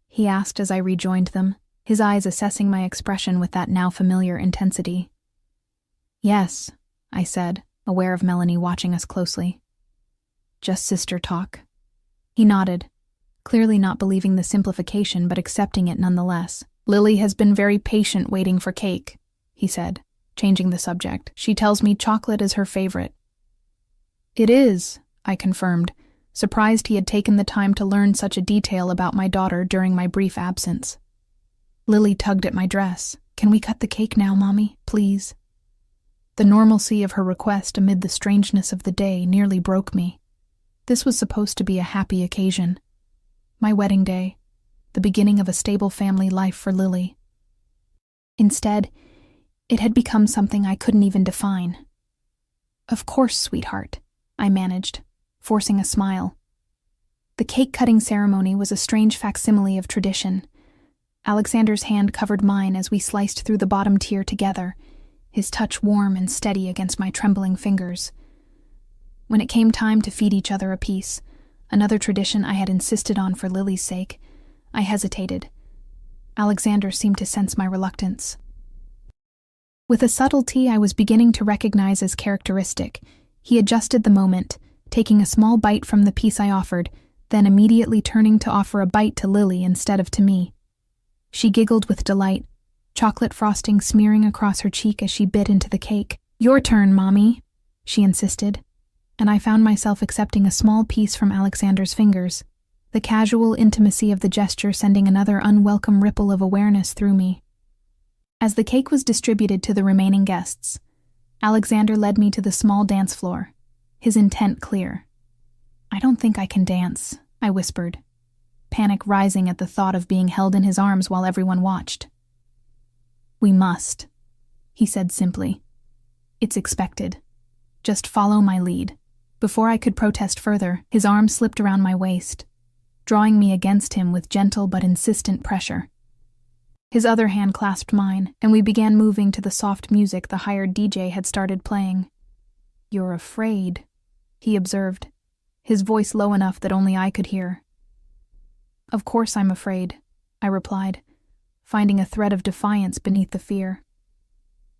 S1: he asked as I rejoined them, his eyes assessing my expression with that now familiar intensity. "Yes," I said, aware of Melanie watching us closely. "Just sister talk." He nodded, clearly not believing the simplification but accepting it nonetheless. "Lily has been very patient waiting for cake," he said, changing the subject. "She tells me chocolate is her favorite." "It is," I confirmed, surprised he had taken the time to learn such a detail about my daughter during my brief absence. Lily tugged at my dress. "Can we cut the cake now, Mommy, please?" The normalcy of her request amid the strangeness of the day nearly broke me. This was supposed to be a happy occasion. My wedding day, the beginning of a stable family life for Lily. Instead, It had become something I couldn't even define. "Of course, sweetheart," I managed, forcing a smile. The cake-cutting ceremony was a strange facsimile of tradition. Alexander's hand covered mine as we sliced through the bottom tier together, his touch warm and steady against my trembling fingers. When it came time to feed each other a piece, another tradition I had insisted on for Lily's sake, I hesitated. Alexander seemed to sense my reluctance. With a subtlety I was beginning to recognize as characteristic, he adjusted the moment, taking a small bite from the piece I offered, then immediately turning to offer a bite to Lily instead of to me. She giggled with delight, chocolate frosting smearing across her cheek as she bit into the cake. "Your turn, Mommy," she insisted, and I found myself accepting a small piece from Alexander's fingers, the casual intimacy of the gesture sending another unwelcome ripple of awareness through me. As the cake was distributed to the remaining guests, Alexander led me to the small dance floor, his intent clear. "I don't think I can dance," I whispered, panic rising at the thought of being held in his arms while everyone watched. "We must," he said simply. "It's expected. Just follow my lead." Before I could protest further, his arm slipped around my waist, drawing me against him with gentle but insistent pressure. His other hand clasped mine, and we began moving to the soft music the hired DJ had started playing. "You're afraid," he observed, his voice low enough that only I could hear. "Of course I'm afraid," I replied, finding a thread of defiance beneath the fear.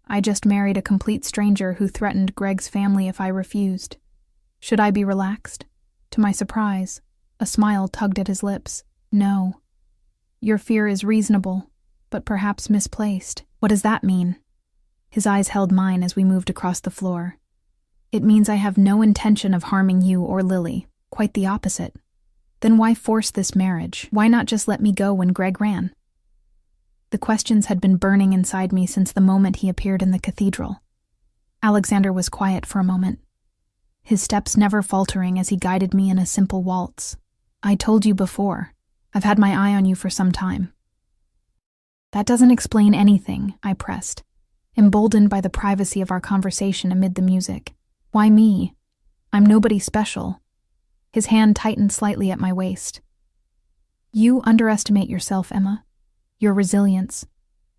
S1: I just married a complete stranger who threatened Greg's family if I refused. Should I be relaxed? To my surprise, a smile tugged at his lips. "No. Your fear is reasonable, but perhaps misplaced." "What does that mean?" His eyes held mine as we moved across the floor. "It means I have no intention of harming you or Lily. Quite the opposite. Then why force this marriage? Why not just let me go when Greg ran?" The questions had been burning inside me since the moment he appeared in the cathedral. Alexander was quiet for a moment, his steps never faltering as he guided me in a simple waltz. "I told you before. I've had my eye on you for some time." "That doesn't explain anything," I pressed, emboldened by the privacy of our conversation amid the music. "Why me? I'm nobody special." His hand tightened slightly at my waist. "You underestimate yourself, Emma. Your resilience,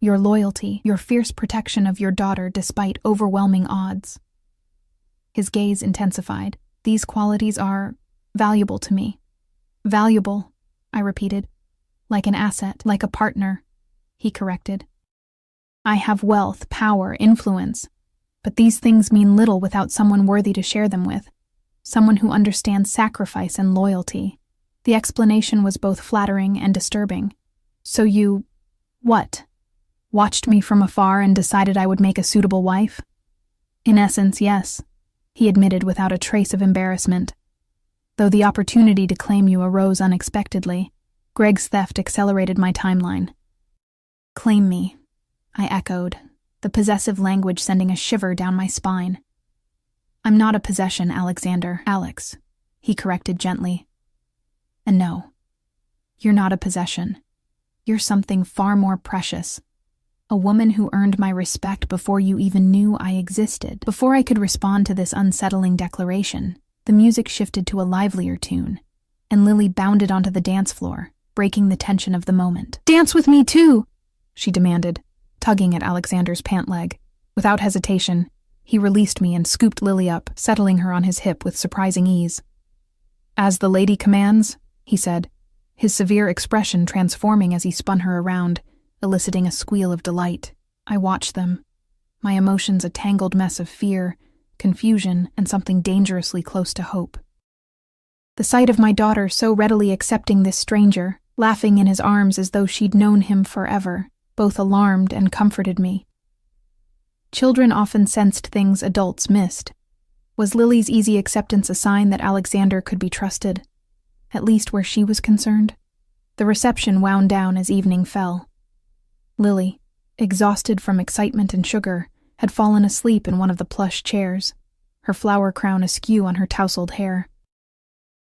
S1: your loyalty, your fierce protection of your daughter despite overwhelming odds." His gaze intensified. "These qualities are valuable to me." "Valuable," I repeated. "Like an asset, like a partner," he corrected. "I have wealth, power, influence, but these things mean little without someone worthy to share them with, someone who understands sacrifice and loyalty." The explanation was both flattering and disturbing. "So you, what, watched me from afar and decided I would make a suitable wife?" "In essence, yes," he admitted without a trace of embarrassment. "Though the opportunity to claim you arose unexpectedly, Greg's theft accelerated my timeline." "Claim me," I echoed, the possessive language sending a shiver down my spine. "I'm not a possession, Alexander. Alex," he corrected gently. "And no, you're not a possession. You're something far more precious. A woman who earned my respect before you even knew I existed." Before I could respond to this unsettling declaration, the music shifted to a livelier tune, and Lily bounded onto the dance floor, breaking the tension of the moment. "Dance with me too," she demanded, tugging at Alexander's pant leg. Without hesitation, he released me and scooped Lily up, settling her on his hip with surprising ease. "As the lady commands," he said, his severe expression transforming as he spun her around, eliciting a squeal of delight. I watched them, my emotions a tangled mess of fear, confusion, and something dangerously close to hope. The sight of my daughter so readily accepting this stranger, laughing in his arms as though she'd known him forever, both alarmed and comforted me. Children often sensed things adults missed. Was Lily's easy acceptance a sign that Alexander could be trusted, at least where she was concerned? The reception wound down as evening fell. Lily, exhausted from excitement and sugar, had fallen asleep in one of the plush chairs, her flower crown askew on her tousled hair.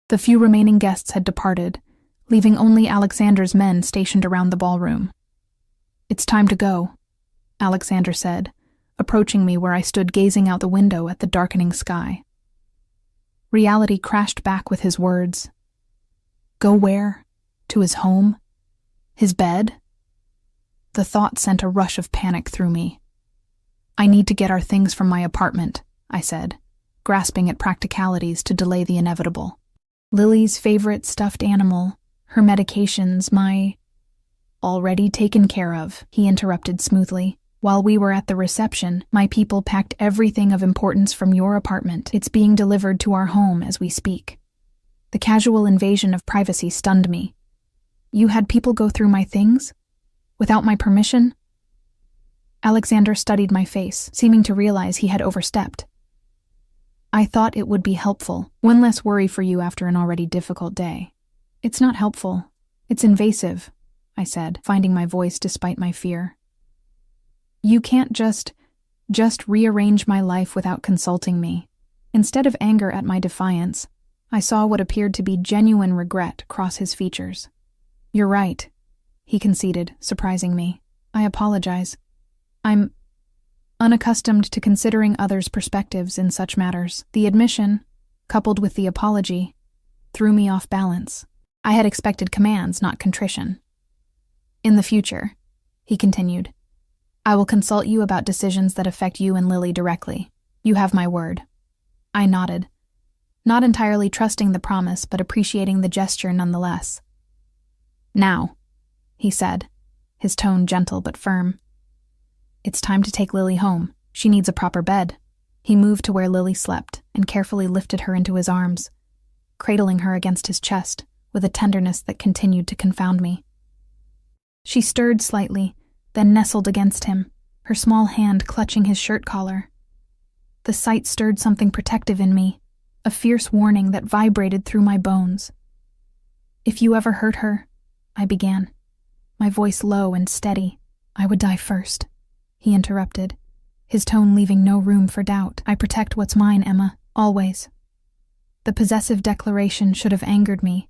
S1: The few remaining guests had departed, leaving only Alexander's men stationed around the ballroom. "It's time to go," Alexander said, approaching me where I stood gazing out the window at the darkening sky. Reality crashed back with his words. Go where? To his home? His bed? The thought sent a rush of panic through me. I need to get our things from my apartment, I said, grasping at practicalities to delay the inevitable. Lily's favorite stuffed animal, her medications, my... Already taken care of, he interrupted smoothly. While we were at the reception, my people packed everything of importance from your apartment. It's being delivered to our home as we speak. The casual invasion of privacy stunned me. You had people go through my things? Without my permission? Alexander studied my face, seeming to realize he had overstepped. I thought it would be helpful. One less worry for you after an already difficult day. It's not helpful. It's invasive, I said, finding my voice despite my fear. You can't just rearrange my life without consulting me. Instead of anger at my defiance, I saw what appeared to be genuine regret cross his features. You're right, he conceded, surprising me. I apologize. I'm unaccustomed to considering others' perspectives in such matters. The admission, coupled with the apology, threw me off balance. I had expected commands, not contrition. In the future, he continued, I will consult you about decisions that affect you and Lily directly. You have my word. I nodded, not entirely trusting the promise, but appreciating the gesture nonetheless. Now, he said, his tone gentle but firm. It's time to take Lily home. She needs a proper bed. He moved to where Lily slept and carefully lifted her into his arms, cradling her against his chest with a tenderness that continued to confound me. She stirred slightly, then nestled against him, her small hand clutching his shirt collar. The sight stirred something protective in me, a fierce warning that vibrated through my bones. If you ever hurt her, I began, my voice low and steady. I would die first, he interrupted, his tone leaving no room for doubt. I protect what's mine, Emma, always. The possessive declaration should have angered me,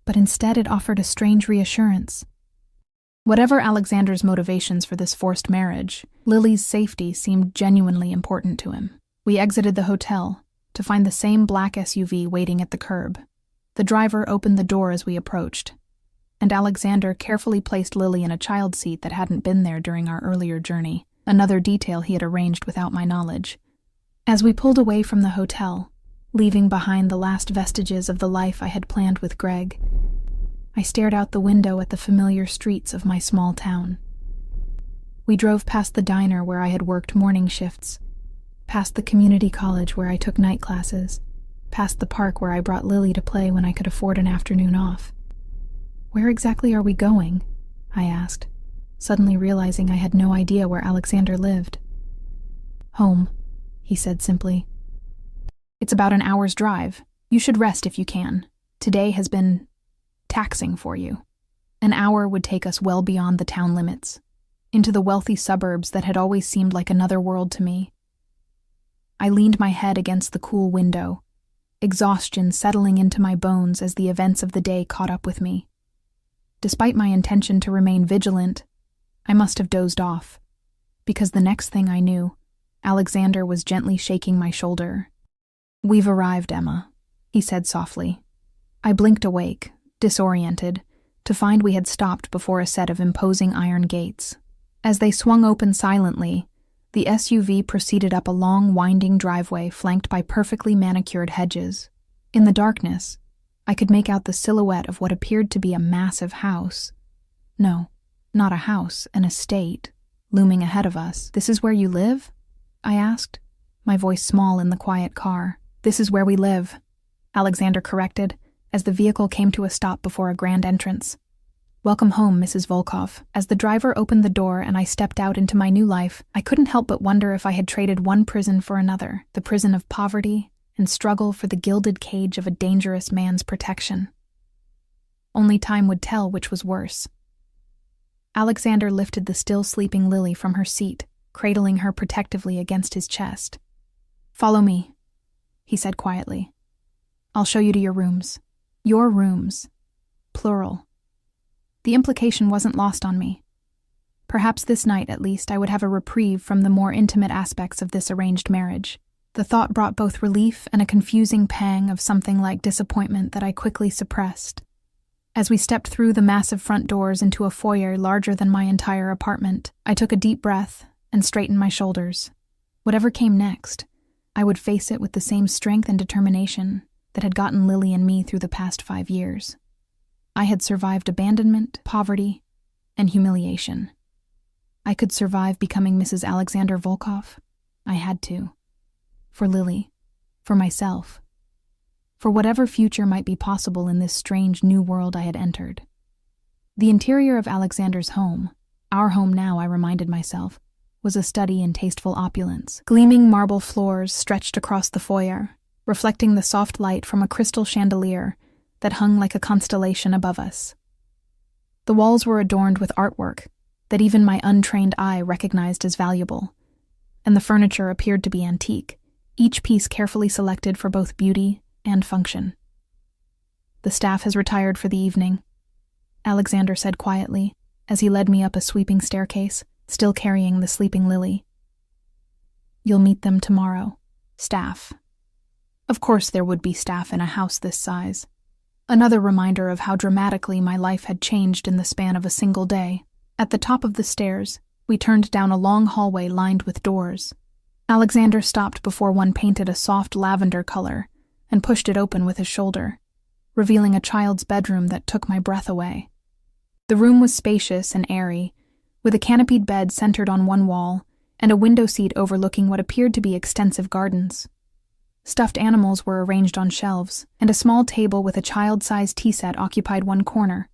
S1: but instead it offered a strange reassurance. Whatever Alexander's motivations for this forced marriage, Lily's safety seemed genuinely important to him. We exited the hotel to find the same black SUV waiting at the curb. The driver opened the door as we approached, and Alexander carefully placed Lily in a child seat that hadn't been there during our earlier journey, another detail he had arranged without my knowledge. As we pulled away from the hotel, leaving behind the last vestiges of the life I had planned with Greg, I stared out the window at the familiar streets of my small town. We drove past the diner where I had worked morning shifts, past the community college where I took night classes, past the park where I brought Lily to play when I could afford an afternoon off. Where exactly are we going? I asked, suddenly realizing I had no idea where Alexander lived. Home, he said simply. It's about an hour's drive. You should rest if you can. Today has been taxing for you. An hour would take us well beyond the town limits, into the wealthy suburbs that had always seemed like another world to me. I leaned my head against the cool window, exhaustion settling into my bones as the events of the day caught up with me. Despite my intention to remain vigilant, I must have dozed off, because the next thing I knew, Alexander was gently shaking my shoulder. We've arrived, Emma, he said softly. I blinked awake, disoriented, to find we had stopped before a set of imposing iron gates. As they swung open silently, the SUV proceeded up a long, winding driveway flanked by perfectly manicured hedges. In the darkness, I could make out the silhouette of what appeared to be a massive house. No, not a house, an estate, looming ahead of us. This is where you live? I asked, my voice small in the quiet car. This is where we live, Alexander corrected, as the vehicle came to a stop before a grand entrance. Welcome home, Mrs. Volkov. As the driver opened the door and I stepped out into my new life, I couldn't help but wonder if I had traded one prison for another, the prison of poverty and struggle for the gilded cage of a dangerous man's protection. Only time would tell which was worse. Alexander lifted the still sleeping Lily from her seat, cradling her protectively against his chest. Follow me, he said quietly. I'll show you to your rooms. Your rooms. Plural. The implication wasn't lost on me. Perhaps this night, at least, I would have a reprieve from the more intimate aspects of this arranged marriage. The thought brought both relief and a confusing pang of something like disappointment that I quickly suppressed. As we stepped through the massive front doors into a foyer larger than my entire apartment, I took a deep breath and straightened my shoulders. Whatever came next, I would face it with the same strength and determination that had gotten Lily and me through the past 5 years. I had survived abandonment, poverty, and humiliation. I could survive becoming Mrs. Alexander Volkov. I had to. For Lily. For myself. For whatever future might be possible in this strange new world I had entered. The interior of Alexander's home, our home now, I reminded myself, was a study in tasteful opulence. Gleaming marble floors stretched across the foyer, reflecting the soft light from a crystal chandelier that hung like a constellation above us. The walls were adorned with artwork that even my untrained eye recognized as valuable, and the furniture appeared to be antique, each piece carefully selected for both beauty and function. "The staff has retired for the evening," Alexander said quietly as he led me up a sweeping staircase, still carrying the sleeping Lily. "You'll meet them tomorrow. Staff." Of course there would be staff in a house this size. Another reminder of how dramatically my life had changed in the span of a single day. At the top of the stairs, we turned down a long hallway lined with doors. Alexander stopped before one painted a soft lavender color and pushed it open with his shoulder, revealing a child's bedroom that took my breath away. The room was spacious and airy, with a canopied bed centered on one wall and a window seat overlooking what appeared to be extensive gardens. Stuffed animals were arranged on shelves, and a small table with a child-sized tea set occupied one corner.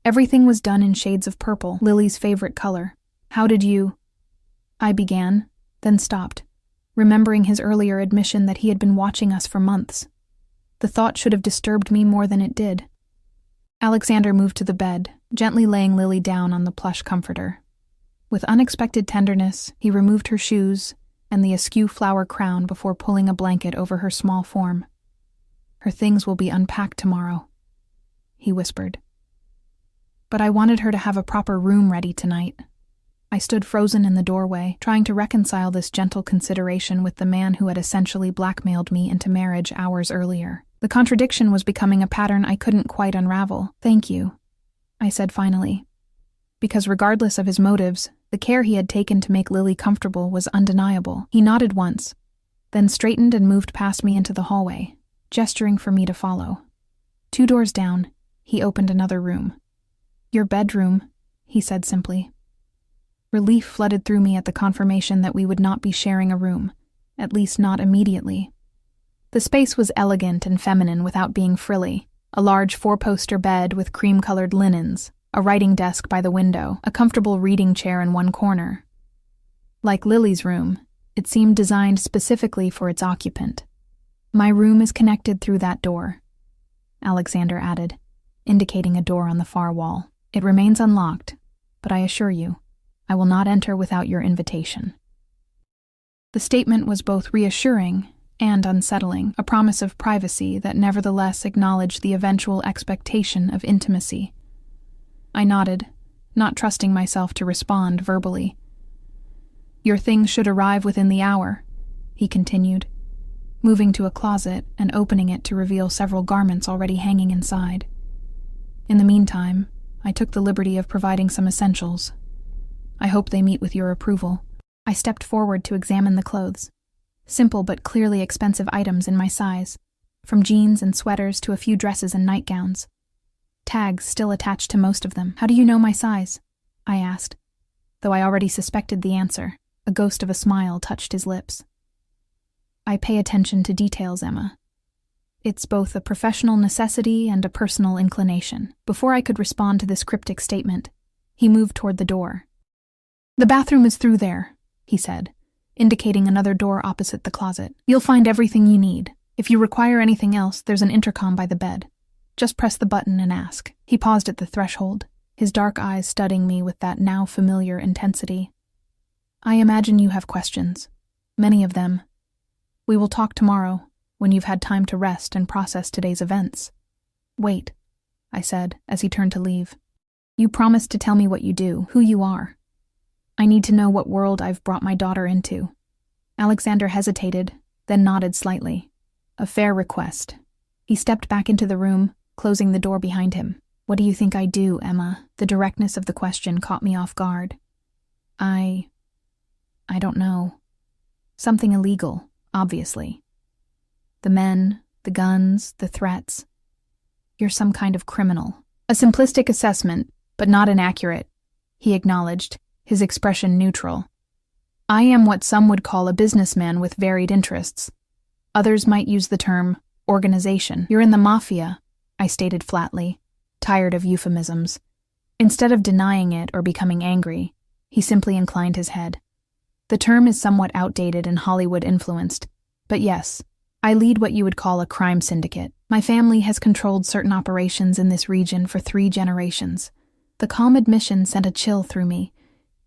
S1: Everything was done in shades of purple, Lily's favorite color. "How did you—" I began, then stopped, remembering his earlier admission that he had been watching us for months. The thought should have disturbed me more than it did. Alexander moved to the bed, gently laying Lily down on the plush comforter. With unexpected tenderness, he removed her shoes and the askew flower crown before pulling a blanket over her small form. "Her things will be unpacked tomorrow," he whispered. "But I wanted her to have a proper room ready tonight." I stood frozen in the doorway, trying to reconcile this gentle consideration with the man who had essentially blackmailed me into marriage hours earlier. The contradiction was becoming a pattern I couldn't quite unravel. "Thank you," I said finally. Because regardless of his motives, the care he had taken to make Lily comfortable was undeniable. He nodded once, then straightened and moved past me into the hallway, gesturing for me to follow. 2 doors down, he opened another room. "Your bedroom," he said simply. Relief flooded through me at the confirmation that we would not be sharing a room, at least not immediately. The space was elegant and feminine without being frilly. A large 4-poster bed with cream-colored linens, a writing desk by the window, a comfortable reading chair in one corner. Like Lily's room, it seemed designed specifically for its occupant. "My room is connected through that door," Alexander added, indicating a door on the far wall. "It remains unlocked, but I assure you, I will not enter without your invitation." The statement was both reassuring and unsettling, a promise of privacy that nevertheless acknowledged the eventual expectation of intimacy. I nodded, not trusting myself to respond verbally. "Your things should arrive within the hour," he continued, moving to a closet and opening it to reveal several garments already hanging inside. In the meantime, I took the liberty of providing some essentials. "I hope they meet with your approval." I stepped forward to examine the clothes. Simple but clearly expensive items in my size, from jeans and sweaters to a few dresses and nightgowns. Tags still attached to most of them. "How do you know my size?" I asked, though I already suspected the answer. A ghost of a smile touched his lips. "I pay attention to details, Emma. It's both a professional necessity and a personal inclination." Before I could respond to this cryptic statement, he moved toward the door. "The bathroom is through there," he said, indicating another door opposite the closet. "You'll find everything you need. If you require anything else, there's an intercom by the bed. Just press the button and ask." He paused at the threshold, his dark eyes studying me with that now familiar intensity. "I imagine you have questions. Many of them. We will talk tomorrow, when you've had time to rest and process today's events." "Wait," I said, as he turned to leave. You promised to tell me what you do, who you are. I need to know what world I've brought my daughter into." Alexander hesitated, then nodded slightly. A fair request. He stepped back into the room, closing the door behind him. "What do you think I do, Emma?" The directness of the question caught me off guard. I don't know. Something illegal, obviously. The men, the guns, the threats. You're some kind of criminal. A simplistic assessment, but not inaccurate, he acknowledged, his expression neutral. I am what some would call a businessman with varied interests. Others might use the term organization. You're in the Mafia, I stated flatly, tired of euphemisms. Instead of denying it or becoming angry, he simply inclined his head. The term is somewhat outdated and Hollywood-influenced, but yes, I lead what you would call a crime syndicate. My family has controlled certain operations in this region for 3 generations. The calm admission sent a chill through me,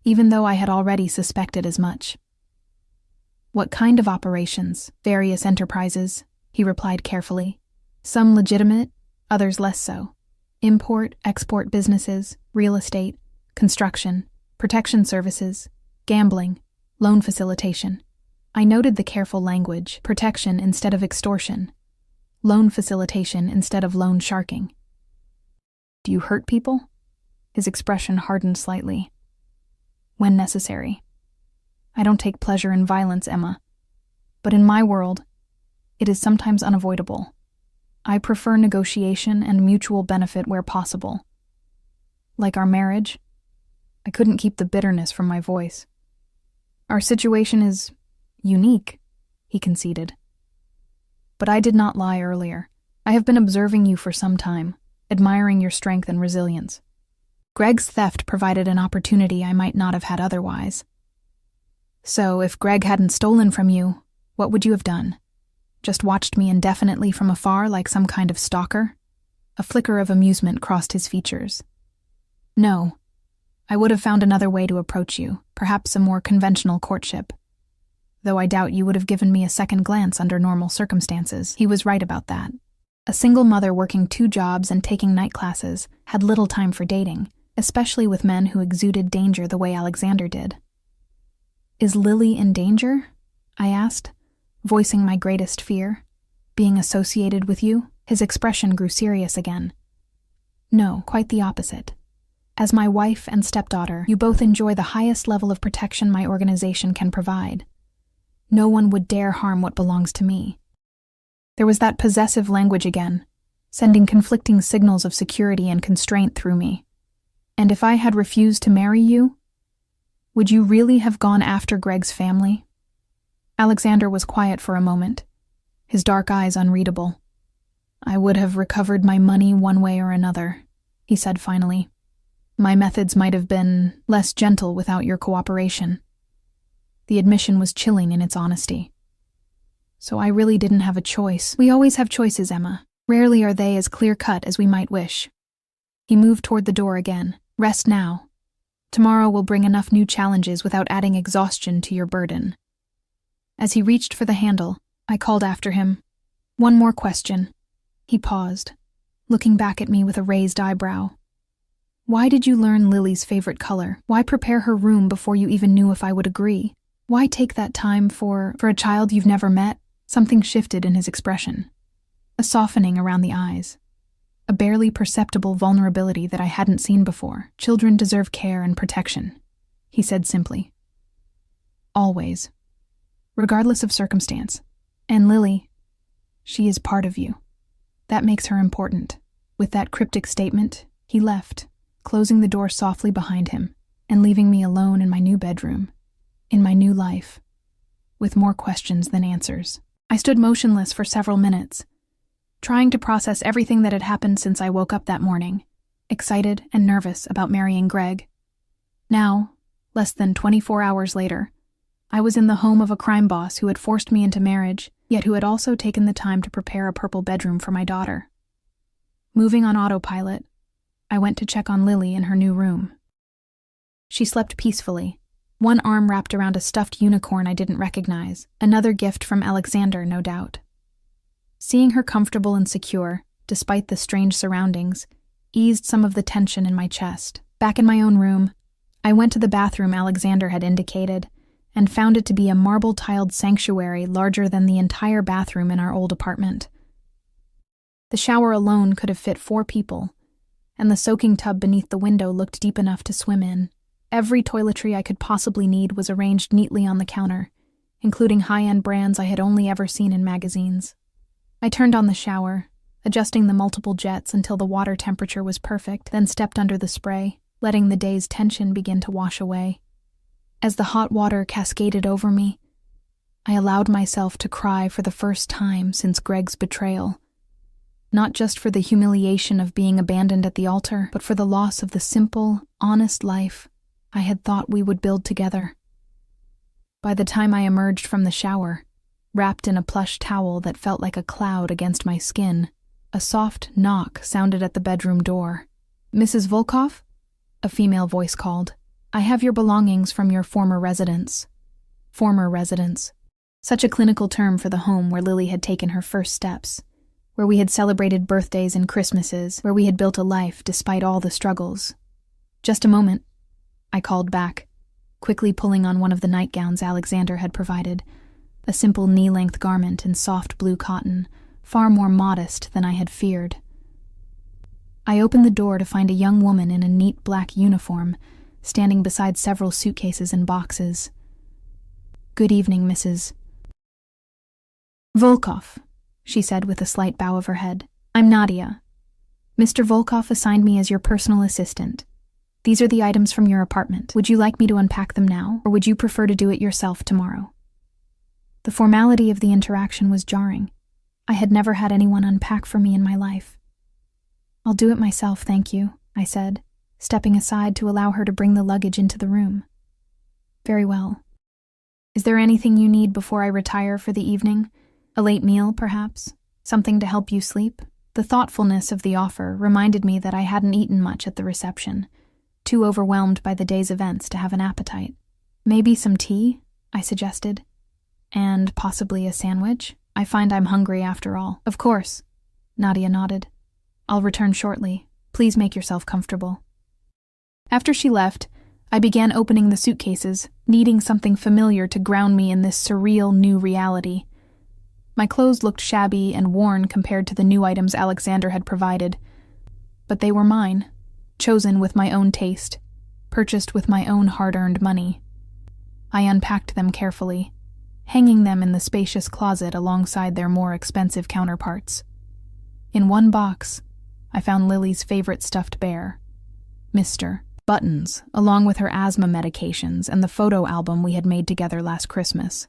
S1: even though I had already suspected as much. What kind of operations? Various enterprises, he replied carefully. Some legitimate, others less so. Import, export businesses, real estate, construction, protection services, gambling, loan facilitation. I noted the careful language, protection instead of extortion, loan facilitation instead of loan sharking. Do you hurt people? His expression hardened slightly. When necessary. I don't take pleasure in violence, Emma. But in my world, it is sometimes unavoidable. I prefer negotiation and mutual benefit where possible. Like our marriage, I couldn't keep the bitterness from my voice. Our situation is unique, he conceded. But I did not lie earlier. I have been observing you for some time, admiring your strength and resilience. Greg's theft provided an opportunity I might not have had otherwise. So, if Greg hadn't stolen from you, what would you have done? Just watched me indefinitely from afar like some kind of stalker? A flicker of amusement crossed his features. No. I would have found another way to approach you, perhaps a more conventional courtship. Though I doubt you would have given me a second glance under normal circumstances. He was right about that. A single mother working 2 jobs and taking night classes had little time for dating, especially with men who exuded danger the way Alexander did. Is Lily in danger? I asked, voicing my greatest fear. Being associated with you? His expression grew serious again. No, quite the opposite. As my wife and stepdaughter, you both enjoy the highest level of protection my organization can provide. No one would dare harm what belongs to me. There was that possessive language again, sending conflicting signals of security and constraint through me. And if I had refused to marry you, would you really have gone after Greg's family? Alexander was quiet for a moment, his dark eyes unreadable. I would have recovered my money one way or another, he said finally. My methods might have been less gentle without your cooperation. The admission was chilling in its honesty. So I really didn't have a choice. We always have choices, Emma. Rarely are they as clear-cut as we might wish. He moved toward the door again. Rest now. Tomorrow will bring enough new challenges without adding exhaustion to your burden. As he reached for the handle, I called after him. One more question. He paused, looking back at me with a raised eyebrow. Why did you learn Lily's favorite color? Why prepare her room before you even knew if I would agree? Why take that time for a child you've never met? Something shifted in his expression. A softening around the eyes. A barely perceptible vulnerability that I hadn't seen before. Children deserve care and protection, he said simply. Always. Regardless of circumstance. And Lily, she is part of you. That makes her important. With that cryptic statement, he left, closing the door softly behind him and leaving me alone in my new bedroom, in my new life, with more questions than answers. I stood motionless for several minutes, trying to process everything that had happened since I woke up that morning, excited and nervous about marrying Greg. Now, less than 24 hours later, I was in the home of a crime boss who had forced me into marriage, yet who had also taken the time to prepare a purple bedroom for my daughter. Moving on autopilot, I went to check on Lily in her new room. She slept peacefully, one arm wrapped around a stuffed unicorn I didn't recognize, another gift from Alexander, no doubt. Seeing her comfortable and secure, despite the strange surroundings, eased some of the tension in my chest. Back in my own room, I went to the bathroom Alexander had indicated and found it to be a marble-tiled sanctuary larger than the entire bathroom in our old apartment. The shower alone could have fit 4 people, and the soaking tub beneath the window looked deep enough to swim in. Every toiletry I could possibly need was arranged neatly on the counter, including high-end brands I had only ever seen in magazines. I turned on the shower, adjusting the multiple jets until the water temperature was perfect, then stepped under the spray, letting the day's tension begin to wash away. As the hot water cascaded over me, I allowed myself to cry for the first time since Greg's betrayal. Not just for the humiliation of being abandoned at the altar, but for the loss of the simple, honest life I had thought we would build together. By the time I emerged from the shower, wrapped in a plush towel that felt like a cloud against my skin, a soft knock sounded at the bedroom door. "Mrs. Volkov?" a female voice called. "I have your belongings from your former residence." Former residence. Such a clinical term for the home where Lily had taken her first steps, where we had celebrated birthdays and Christmases, where we had built a life despite all the struggles. "Just a moment," I called back, quickly pulling on one of the nightgowns Alexander had provided, a simple knee-length garment in soft blue cotton, far more modest than I had feared. I opened the door to find a young woman in a neat black uniform, standing beside several suitcases and boxes. "Good evening, Mrs. Volkov," she said with a slight bow of her head. "I'm Nadia. Mr. Volkov assigned me as your personal assistant. These are the items from your apartment. Would you like me to unpack them now, or would you prefer to do it yourself tomorrow?" The formality of the interaction was jarring. I had never had anyone unpack for me in my life. "I'll do it myself, thank you," I said, stepping aside to allow her to bring the luggage into the room. "Very well. Is there anything you need before I retire for the evening? A late meal, perhaps? Something to help you sleep?" The thoughtfulness of the offer reminded me that I hadn't eaten much at the reception, too overwhelmed by the day's events to have an appetite. "Maybe some tea?" I suggested. "And possibly a sandwich? I find I'm hungry after all." "Of course," Nadia nodded. "I'll return shortly. Please make yourself comfortable." After she left, I began opening the suitcases, needing something familiar to ground me in this surreal new reality. My clothes looked shabby and worn compared to the new items Alexander had provided, but they were mine, chosen with my own taste, purchased with my own hard-earned money. I unpacked them carefully, hanging them in the spacious closet alongside their more expensive counterparts. In one box, I found Lily's favorite stuffed bear, Mr. Buttons, along with her asthma medications and the photo album we had made together last Christmas.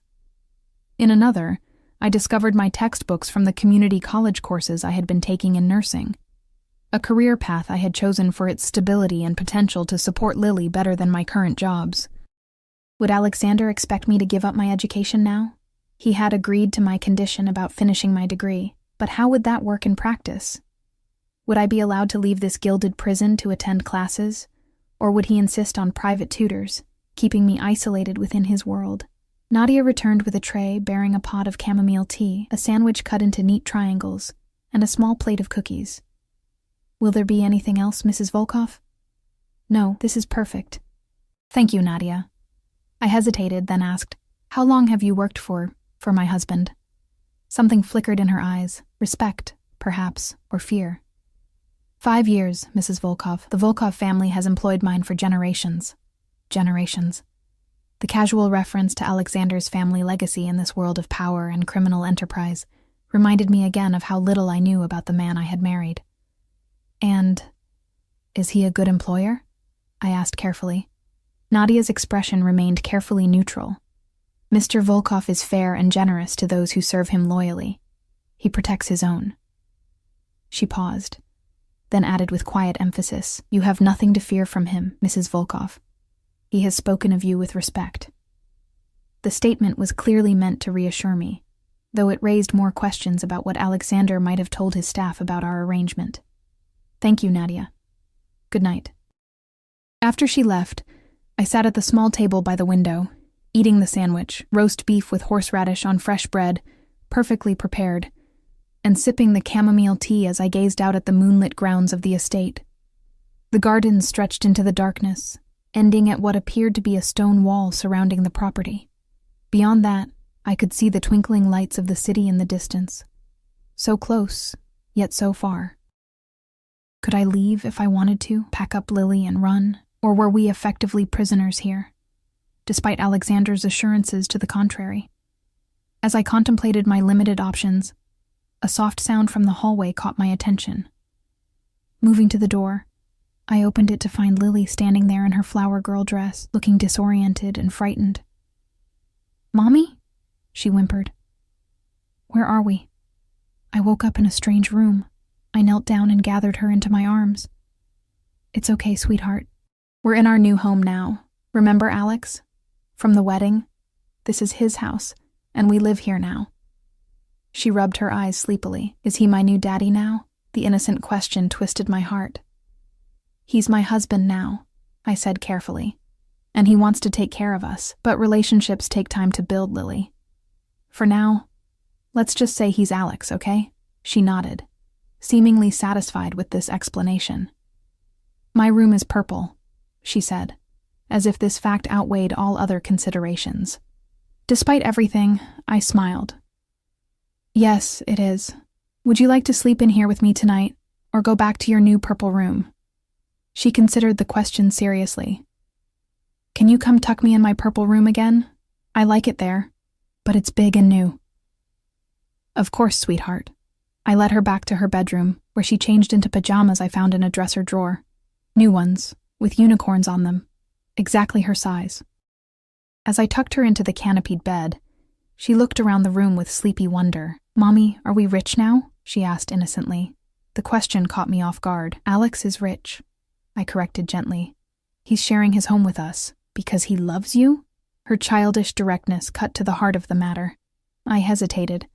S1: In another, I discovered my textbooks from the community college courses I had been taking in nursing, a career path I had chosen for its stability and potential to support Lily better than my current jobs. Would Alexander expect me to give up my education now? He had agreed to my condition about finishing my degree, but how would that work in practice? Would I be allowed to leave this gilded prison to attend classes, or would he insist on private tutors, keeping me isolated within his world? Nadia returned with a tray bearing a pot of chamomile tea, a sandwich cut into neat triangles, and a small plate of cookies. "Will there be anything else, Mrs. Volkov?" "No, this is perfect." "Thank you, Nadia." I hesitated, then asked, "How long have you worked for my husband?" Something flickered in her eyes, respect, perhaps, or fear. 5 years, Mrs. Volkov. The Volkov family has employed mine for generations. Generations. The casual reference to Alexander's family legacy in this world of power and criminal enterprise reminded me again of how little I knew about the man I had married. "And is he a good employer?" I asked carefully. Nadia's expression remained carefully neutral. "Mr. Volkov is fair and generous to those who serve him loyally. He protects his own." She paused, then added with quiet emphasis, "You have nothing to fear from him, Mrs. Volkov. He has spoken of you with respect." The statement was clearly meant to reassure me, though it raised more questions about what Alexander might have told his staff about our arrangement. "Thank you, Nadia. Good night." After she left, I sat at the small table by the window, eating the sandwich, roast beef with horseradish on fresh bread, perfectly prepared, and sipping the chamomile tea as I gazed out at the moonlit grounds of the estate. The garden stretched into the darkness, ending at what appeared to be a stone wall surrounding the property. Beyond that, I could see the twinkling lights of the city in the distance. So close, yet so far. Could I leave if I wanted to, pack up Lily and run, or were we effectively prisoners here, despite Alexander's assurances to the contrary? As I contemplated my limited options, a soft sound from the hallway caught my attention. Moving to the door, I opened it to find Lily standing there in her flower girl dress, looking disoriented and frightened. "Mommy?" she whimpered. "Where are we?" I woke up in a strange room. I knelt down and gathered her into my arms. "It's okay, sweetheart. We're in our new home now. Remember Alex? From the wedding? This is his house, and we live here now." She rubbed her eyes sleepily. "Is he my new daddy now?" The innocent question twisted my heart. "He's my husband now," I said carefully. "And he wants to take care of us, but relationships take time to build, Lily. For now, let's just say he's Alex, okay?" She nodded, seemingly satisfied with this explanation. "My room is purple," she said, as if this fact outweighed all other considerations. Despite everything, I smiled. "Yes, it is. Would you like to sleep in here with me tonight, or go back to your new purple room?" She considered the question seriously. "Can you come tuck me in my purple room again? I like it there, but it's big and new." "Of course, sweetheart." I led her back to her bedroom, where she changed into pajamas I found in a dresser drawer. New ones, with unicorns on them, exactly her size. As I tucked her into the canopied bed, she looked around the room with sleepy wonder. "Mommy, are we rich now?" she asked innocently. The question caught me off guard. "Alex is rich," I corrected gently. "He's sharing his home with us because he loves you?" Her childish directness cut to the heart of the matter. I hesitated,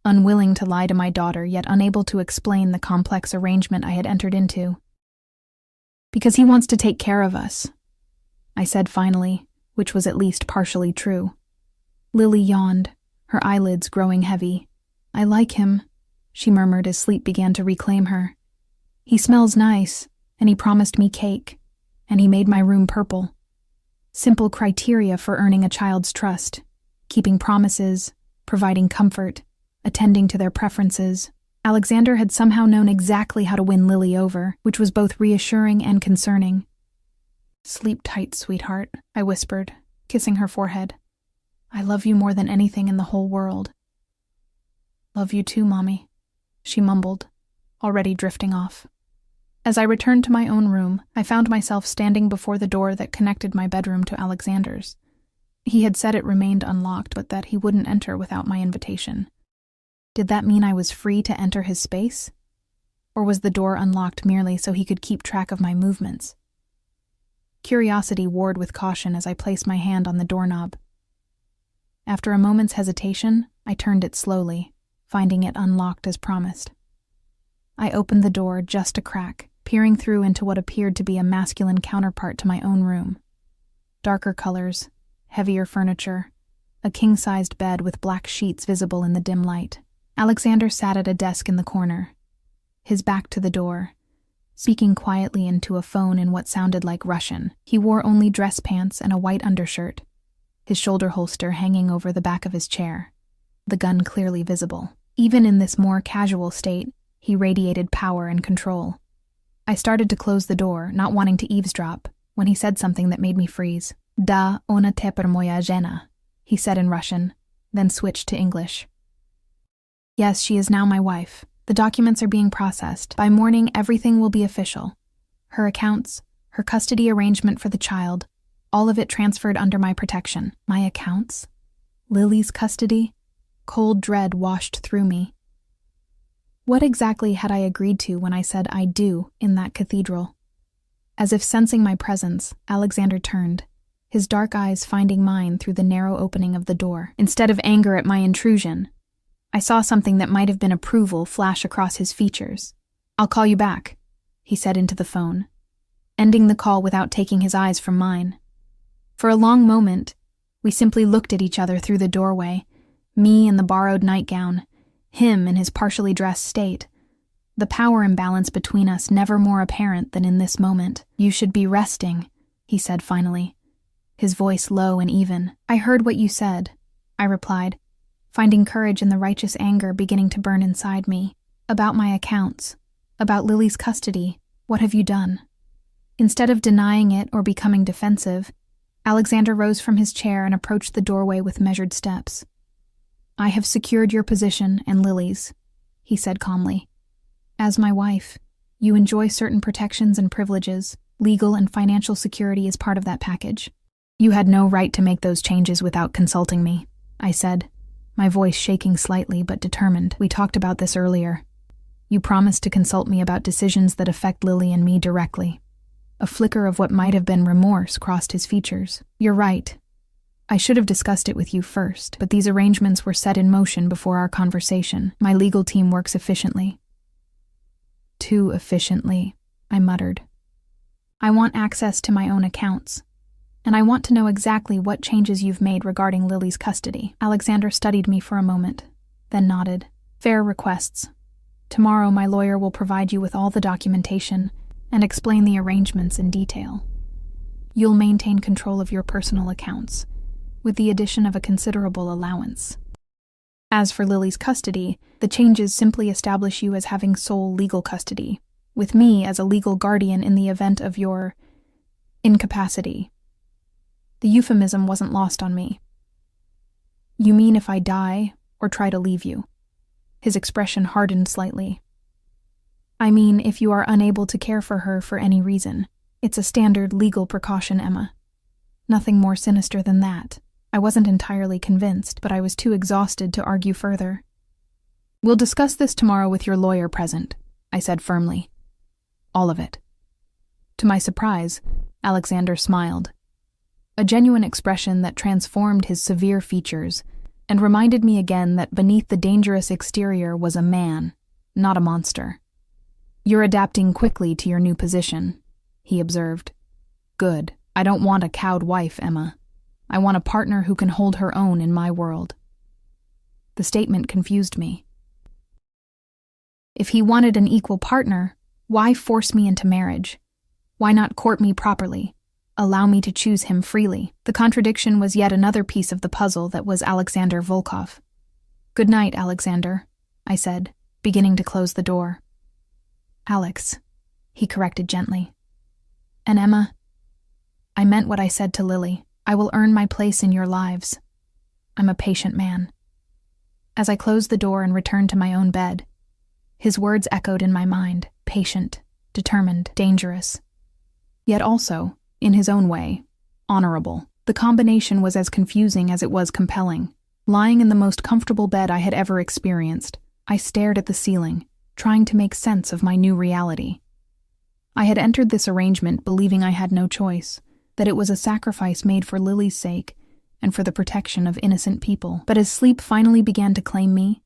S1: unwilling to lie to my daughter, yet unable to explain the complex arrangement I had entered into. "Because he wants to take care of us," I said finally, which was at least partially true. Lily yawned, her eyelids growing heavy. "I like him," she murmured as sleep began to reclaim her. "He smells nice, and he promised me cake, and he made my room purple." Simple criteria for earning a child's trust: keeping promises, providing comfort, attending to their preferences. Alexander had somehow known exactly how to win Lily over, which was both reassuring and concerning. "Sleep tight, sweetheart," I whispered, kissing her forehead. "I love you more than anything in the whole world." "Love you too, Mommy," she mumbled, already drifting off. As I returned to my own room, I found myself standing before the door that connected my bedroom to Alexander's. He had said it remained unlocked, but that he wouldn't enter without my invitation. Did that mean I was free to enter his space? Or was the door unlocked merely so he could keep track of my movements? Curiosity warred with caution as I placed my hand on the doorknob. After a moment's hesitation, I turned it slowly, finding it unlocked as promised. I opened the door just a crack, peering through into what appeared to be a masculine counterpart to my own room. Darker colors, heavier furniture, a king-sized bed with black sheets visible in the dim light. Alexander sat at a desk in the corner, his back to the door, speaking quietly into a phone in what sounded like Russian. He wore only dress pants and a white undershirt, his shoulder holster hanging over the back of his chair, the gun clearly visible. Even in this more casual state, he radiated power and control. I started to close the door, not wanting to eavesdrop, when he said something that made me freeze. "Da ona teper moja žena," he said in Russian, then switched to English. "Yes, she is now my wife. The documents are being processed. By morning, everything will be official. Her accounts, her custody arrangement for the child, all of it transferred under my protection." My accounts? Lily's custody? Cold dread washed through me. What exactly had I agreed to when I said "I do" in that cathedral? As if sensing my presence, Alexander turned, his dark eyes finding mine through the narrow opening of the door. Instead of anger at my intrusion, I saw something that might have been approval flash across his features. "I'll call you back," he said into the phone, ending the call without taking his eyes from mine. For a long moment, we simply looked at each other through the doorway, me in the borrowed nightgown, him in his partially dressed state, the power imbalance between us never more apparent than in this moment. "You should be resting," he said finally, his voice low and even. "I heard what you said," I replied, finding courage in the righteous anger beginning to burn inside me. "About my accounts, about Lily's custody, what have you done?" Instead of denying it or becoming defensive, Alexander rose from his chair and approached the doorway with measured steps. "I have secured your position and Lily's," he said calmly. "As my wife, you enjoy certain protections and privileges. Legal and financial security is part of that package. You had no right to make those changes without consulting me," I said, my voice shaking slightly but determined. "We talked about this earlier. You promised to consult me about decisions that affect Lily and me directly." A flicker of what might have been remorse crossed his features. "You're right. I should have discussed it with you first, but these arrangements were set in motion before our conversation. My legal team works efficiently." "Too efficiently," I muttered. "I want access to my own accounts, and I want to know exactly what changes you've made regarding Lily's custody." Alexander studied me for a moment, then nodded. "Fair requests. Tomorrow my lawyer will provide you with all the documentation and explain the arrangements in detail. You'll maintain control of your personal accounts, with the addition of a considerable allowance. As for Lily's custody, the changes simply establish you as having sole legal custody, with me as a legal guardian in the event of your incapacity." The euphemism wasn't lost on me. "You mean if I die or try to leave you?" His expression hardened slightly. "I mean if you are unable to care for her for any reason. It's a standard legal precaution, Emma. Nothing more sinister than that." I wasn't entirely convinced, but I was too exhausted to argue further. "We'll discuss this tomorrow with your lawyer present," I said firmly. "All of it." To my surprise, Alexander smiled. A genuine expression that transformed his severe features and reminded me again that beneath the dangerous exterior was a man, not a monster. "You're adapting quickly to your new position," he observed. "Good. I don't want a cowed wife, Emma. I want a partner who can hold her own in my world." The statement confused me. If he wanted an equal partner, why force me into marriage? Why not court me properly? Allow me to choose him freely? The contradiction was yet another piece of the puzzle that was Alexander Volkov. "Good night, Alexander," I said, beginning to close the door. "Alex," he corrected gently. "And Emma, I meant what I said to Lily. I will earn my place in your lives. I'm a patient man." As I closed the door and returned to my own bed, his words echoed in my mind: patient, determined, dangerous. Yet also, in his own way, honorable. The combination was as confusing as it was compelling. Lying in the most comfortable bed I had ever experienced, I stared at the ceiling, trying to make sense of my new reality. I had entered this arrangement believing I had no choice, that it was a sacrifice made for Lily's sake and for the protection of innocent people. But as sleep finally began to claim me,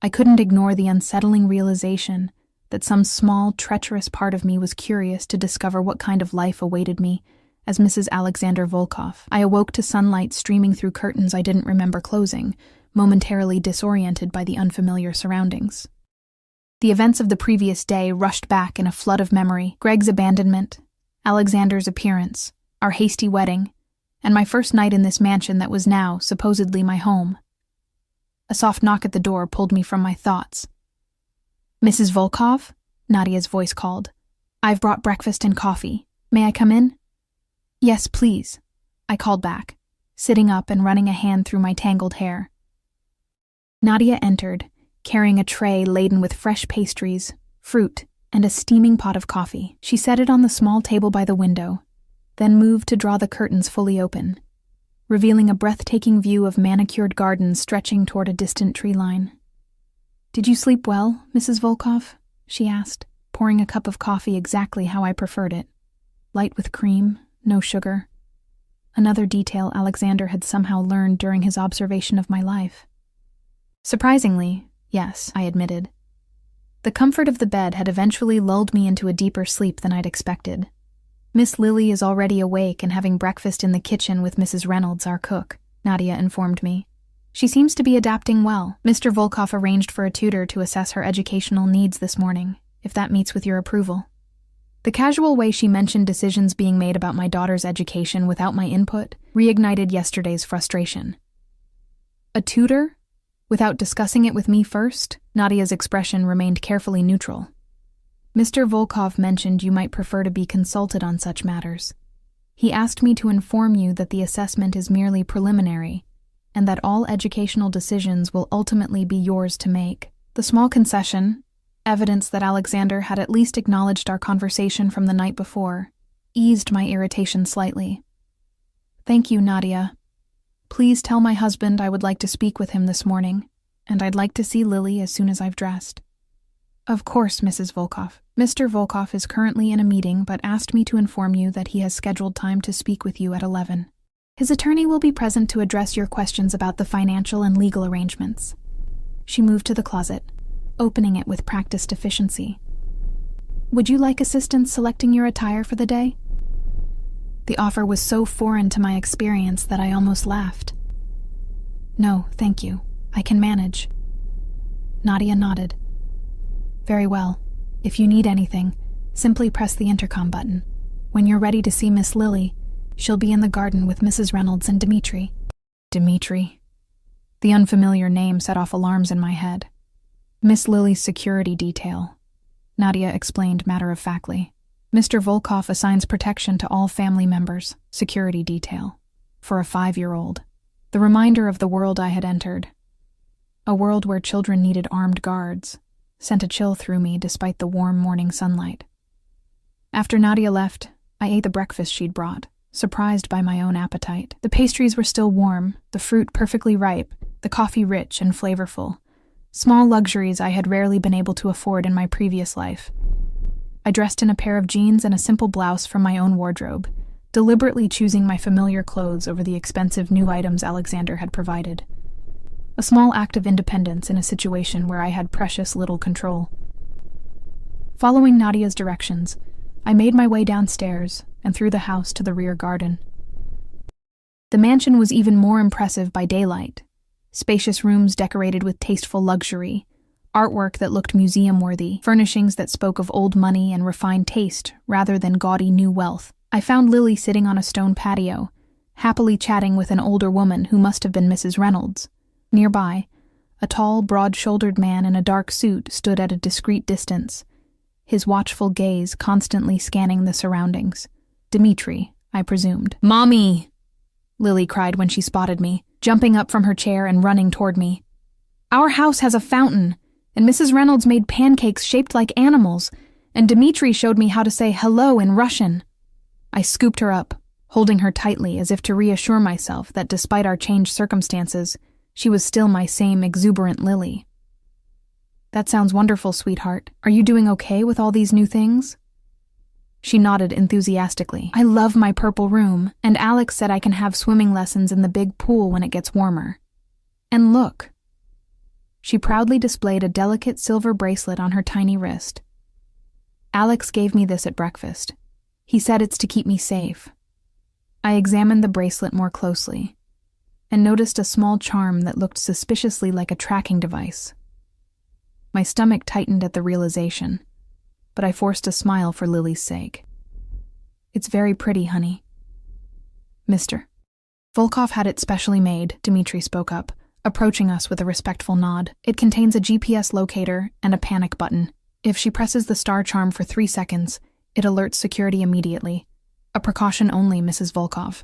S1: I couldn't ignore the unsettling realization that some small, treacherous part of me was curious to discover what kind of life awaited me as Mrs. Alexander Volkov. I awoke to sunlight streaming through curtains I didn't remember closing, momentarily disoriented by the unfamiliar surroundings. The events of the previous day rushed back in a flood of memory: Greg's abandonment, Alexander's appearance, our hasty wedding, and my first night in this mansion that was now, supposedly, my home. A soft knock at the door pulled me from my thoughts. "Mrs. Volkov?" Nadia's voice called. "I've brought breakfast and coffee. May I come in?" "Yes, please," I called back, sitting up and running a hand through my tangled hair. Nadia entered, carrying a tray laden with fresh pastries, fruit, and a steaming pot of coffee. She set it on the small table by the window, then moved to draw the curtains fully open, revealing a breathtaking view of manicured gardens stretching toward a distant tree line. "Did you sleep well, Mrs. Volkov?" she asked, pouring a cup of coffee exactly how I preferred it. Light with cream, no sugar. Another detail Alexander had somehow learned during his observation of my life. Surprisingly, yes, I admitted. The comfort of the bed had eventually lulled me into a deeper sleep than I'd expected. "Miss Lily is already awake and having breakfast in the kitchen with Mrs. Reynolds, our cook," Nadia informed me. She seems to be adapting well. Mr. Volkov arranged for a tutor to assess her educational needs this morning, if that meets with your approval. The casual way she mentioned decisions being made about my daughter's education without my input reignited yesterday's frustration. A tutor? Without discussing it with me first? Nadia's expression remained carefully neutral. Mr. Volkov mentioned you might prefer to be consulted on such matters. He asked me to inform you that the assessment is merely preliminary, and that all educational decisions will ultimately be yours to make. The small concession, evidence that Alexander had at least acknowledged our conversation from the night before, eased my irritation slightly. Thank you, Nadia. Please tell my husband I would like to speak with him this morning, and I'd like to see Lily as soon as I've dressed. Of course, Mrs. Volkov. Mr. Volkov is currently in a meeting but asked me to inform you that he has scheduled time to speak with you at 11. His attorney will be present to address your questions about the financial and legal arrangements. She moved to the closet, opening it with practiced efficiency. Would you like assistance selecting your attire for the day? The offer was so foreign to my experience that I almost laughed. No, thank you. I can manage. Nadia nodded. Very well. If you need anything, simply press the intercom button. When you're ready to see Miss Lily, she'll be in the garden with Mrs. Reynolds and Dmitri. Dmitri? The unfamiliar name set off alarms in my head. Miss Lily's security detail, Nadia explained matter-of-factly. Mr. Volkov assigns protection to all family members, security detail, for a 5-year-old. The reminder of the world I had entered, a world where children needed armed guards, sent a chill through me despite the warm morning sunlight. After Nadia left, I ate the breakfast she'd brought, surprised by my own appetite. The pastries were still warm, the fruit perfectly ripe, the coffee rich and flavorful. Small luxuries I had rarely been able to afford in my previous life. I dressed in a pair of jeans and a simple blouse from my own wardrobe, deliberately choosing my familiar clothes over the expensive new items Alexander had provided. A small act of independence in a situation where I had precious little control. Following Nadia's directions, I made my way downstairs and through the house to the rear garden. The mansion was even more impressive by daylight. Spacious rooms decorated with tasteful luxury, artwork that looked museum-worthy, furnishings that spoke of old money and refined taste rather than gaudy new wealth. I found Lily sitting on a stone patio, happily chatting with an older woman who must have been Mrs. Reynolds. Nearby, a tall, broad-shouldered man in a dark suit stood at a discreet distance, his watchful gaze constantly scanning the surroundings. Dmitri, I presumed. "Mommy!" Lily cried when she spotted me, jumping up from her chair and running toward me. "Our house has a fountain, and Mrs. Reynolds made pancakes shaped like animals, and Dmitri showed me how to say hello in Russian." I scooped her up, holding her tightly as if to reassure myself that despite our changed circumstances, she was still my same exuberant Lily. "That sounds wonderful, sweetheart. Are you doing okay with all these new things?" She nodded enthusiastically. "I love my purple room, and Alex said I can have swimming lessons in the big pool when it gets warmer. And look." She proudly displayed a delicate silver bracelet on her tiny wrist. "Alex gave me this at breakfast. He said it's to keep me safe." I examined the bracelet more closely and noticed a small charm that looked suspiciously like a tracking device. My stomach tightened at the realization, but I forced a smile for Lily's sake. "It's very pretty, honey." "Mr. Volkov had it specially made," Dmitri spoke up, approaching us with a respectful nod. "It contains a GPS locator and a panic button. If she presses the star charm for 3 seconds, it alerts security immediately. A precaution only, Mrs. Volkov."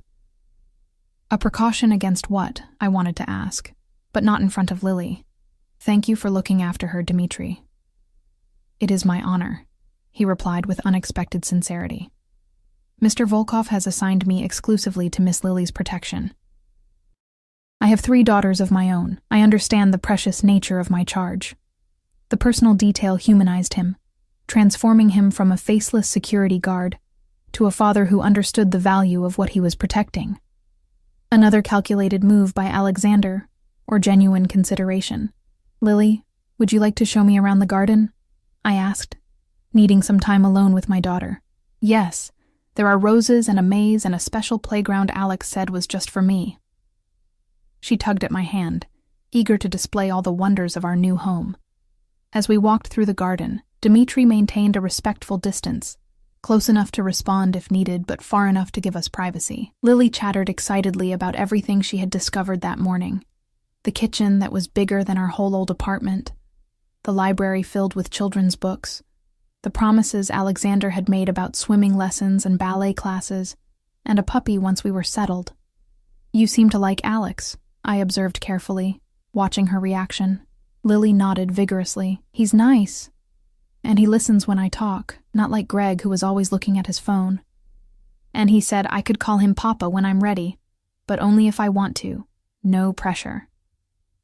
S1: A precaution against what? I wanted to ask, but not in front of Lily. "Thank you for looking after her, Dmitri." "It is my honor," he replied with unexpected sincerity. "Mr. Volkov has assigned me exclusively to Miss Lily's protection. I have 3 daughters of my own. I understand the precious nature of my charge." The personal detail humanized him, transforming him from a faceless security guard to a father who understood the value of what he was protecting. Another calculated move by Alexander, or genuine consideration. "Lily, would you like to show me around the garden?" I asked, needing some time alone with my daughter. "Yes, there are roses and a maze and a special playground Alex said was just for me." She tugged at my hand, eager to display all the wonders of our new home. As we walked through the garden, Dmitri maintained a respectful distance, close enough to respond if needed, but far enough to give us privacy. Lily chattered excitedly about everything she had discovered that morning. The kitchen that was bigger than our whole old apartment, the library filled with children's books, the promises Alexander had made about swimming lessons and ballet classes, and a puppy once we were settled. "You seem to like Alex," I observed carefully, watching her reaction. Lily nodded vigorously. "He's nice. And he listens when I talk, not like Greg, who was always looking at his phone. And he said I could call him Papa when I'm ready, but only if I want to. No pressure."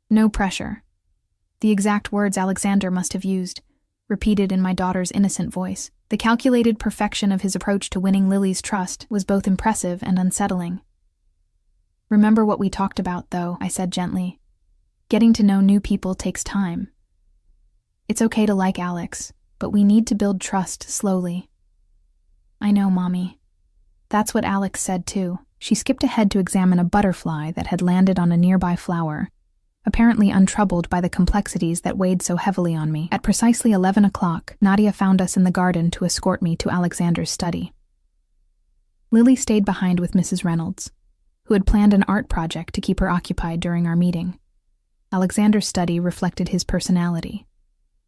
S1: No pressure. The exact words Alexander must have used, repeated in my daughter's innocent voice. The calculated perfection of his approach to winning Lily's trust was both impressive and unsettling. "Remember what we talked about, though," I said gently. "Getting to know new people takes time. It's okay to like Alex, but we need to build trust slowly." "I know, Mommy." That's what Alex said, too. She skipped ahead to examine a butterfly that had landed on a nearby flower, apparently untroubled by the complexities that weighed so heavily on me. At precisely 11 o'clock, Nadia found us in the garden to escort me to Alexander's study. Lily stayed behind with Mrs. Reynolds, who had planned an art project to keep her occupied during our meeting. Alexander's study reflected his personality.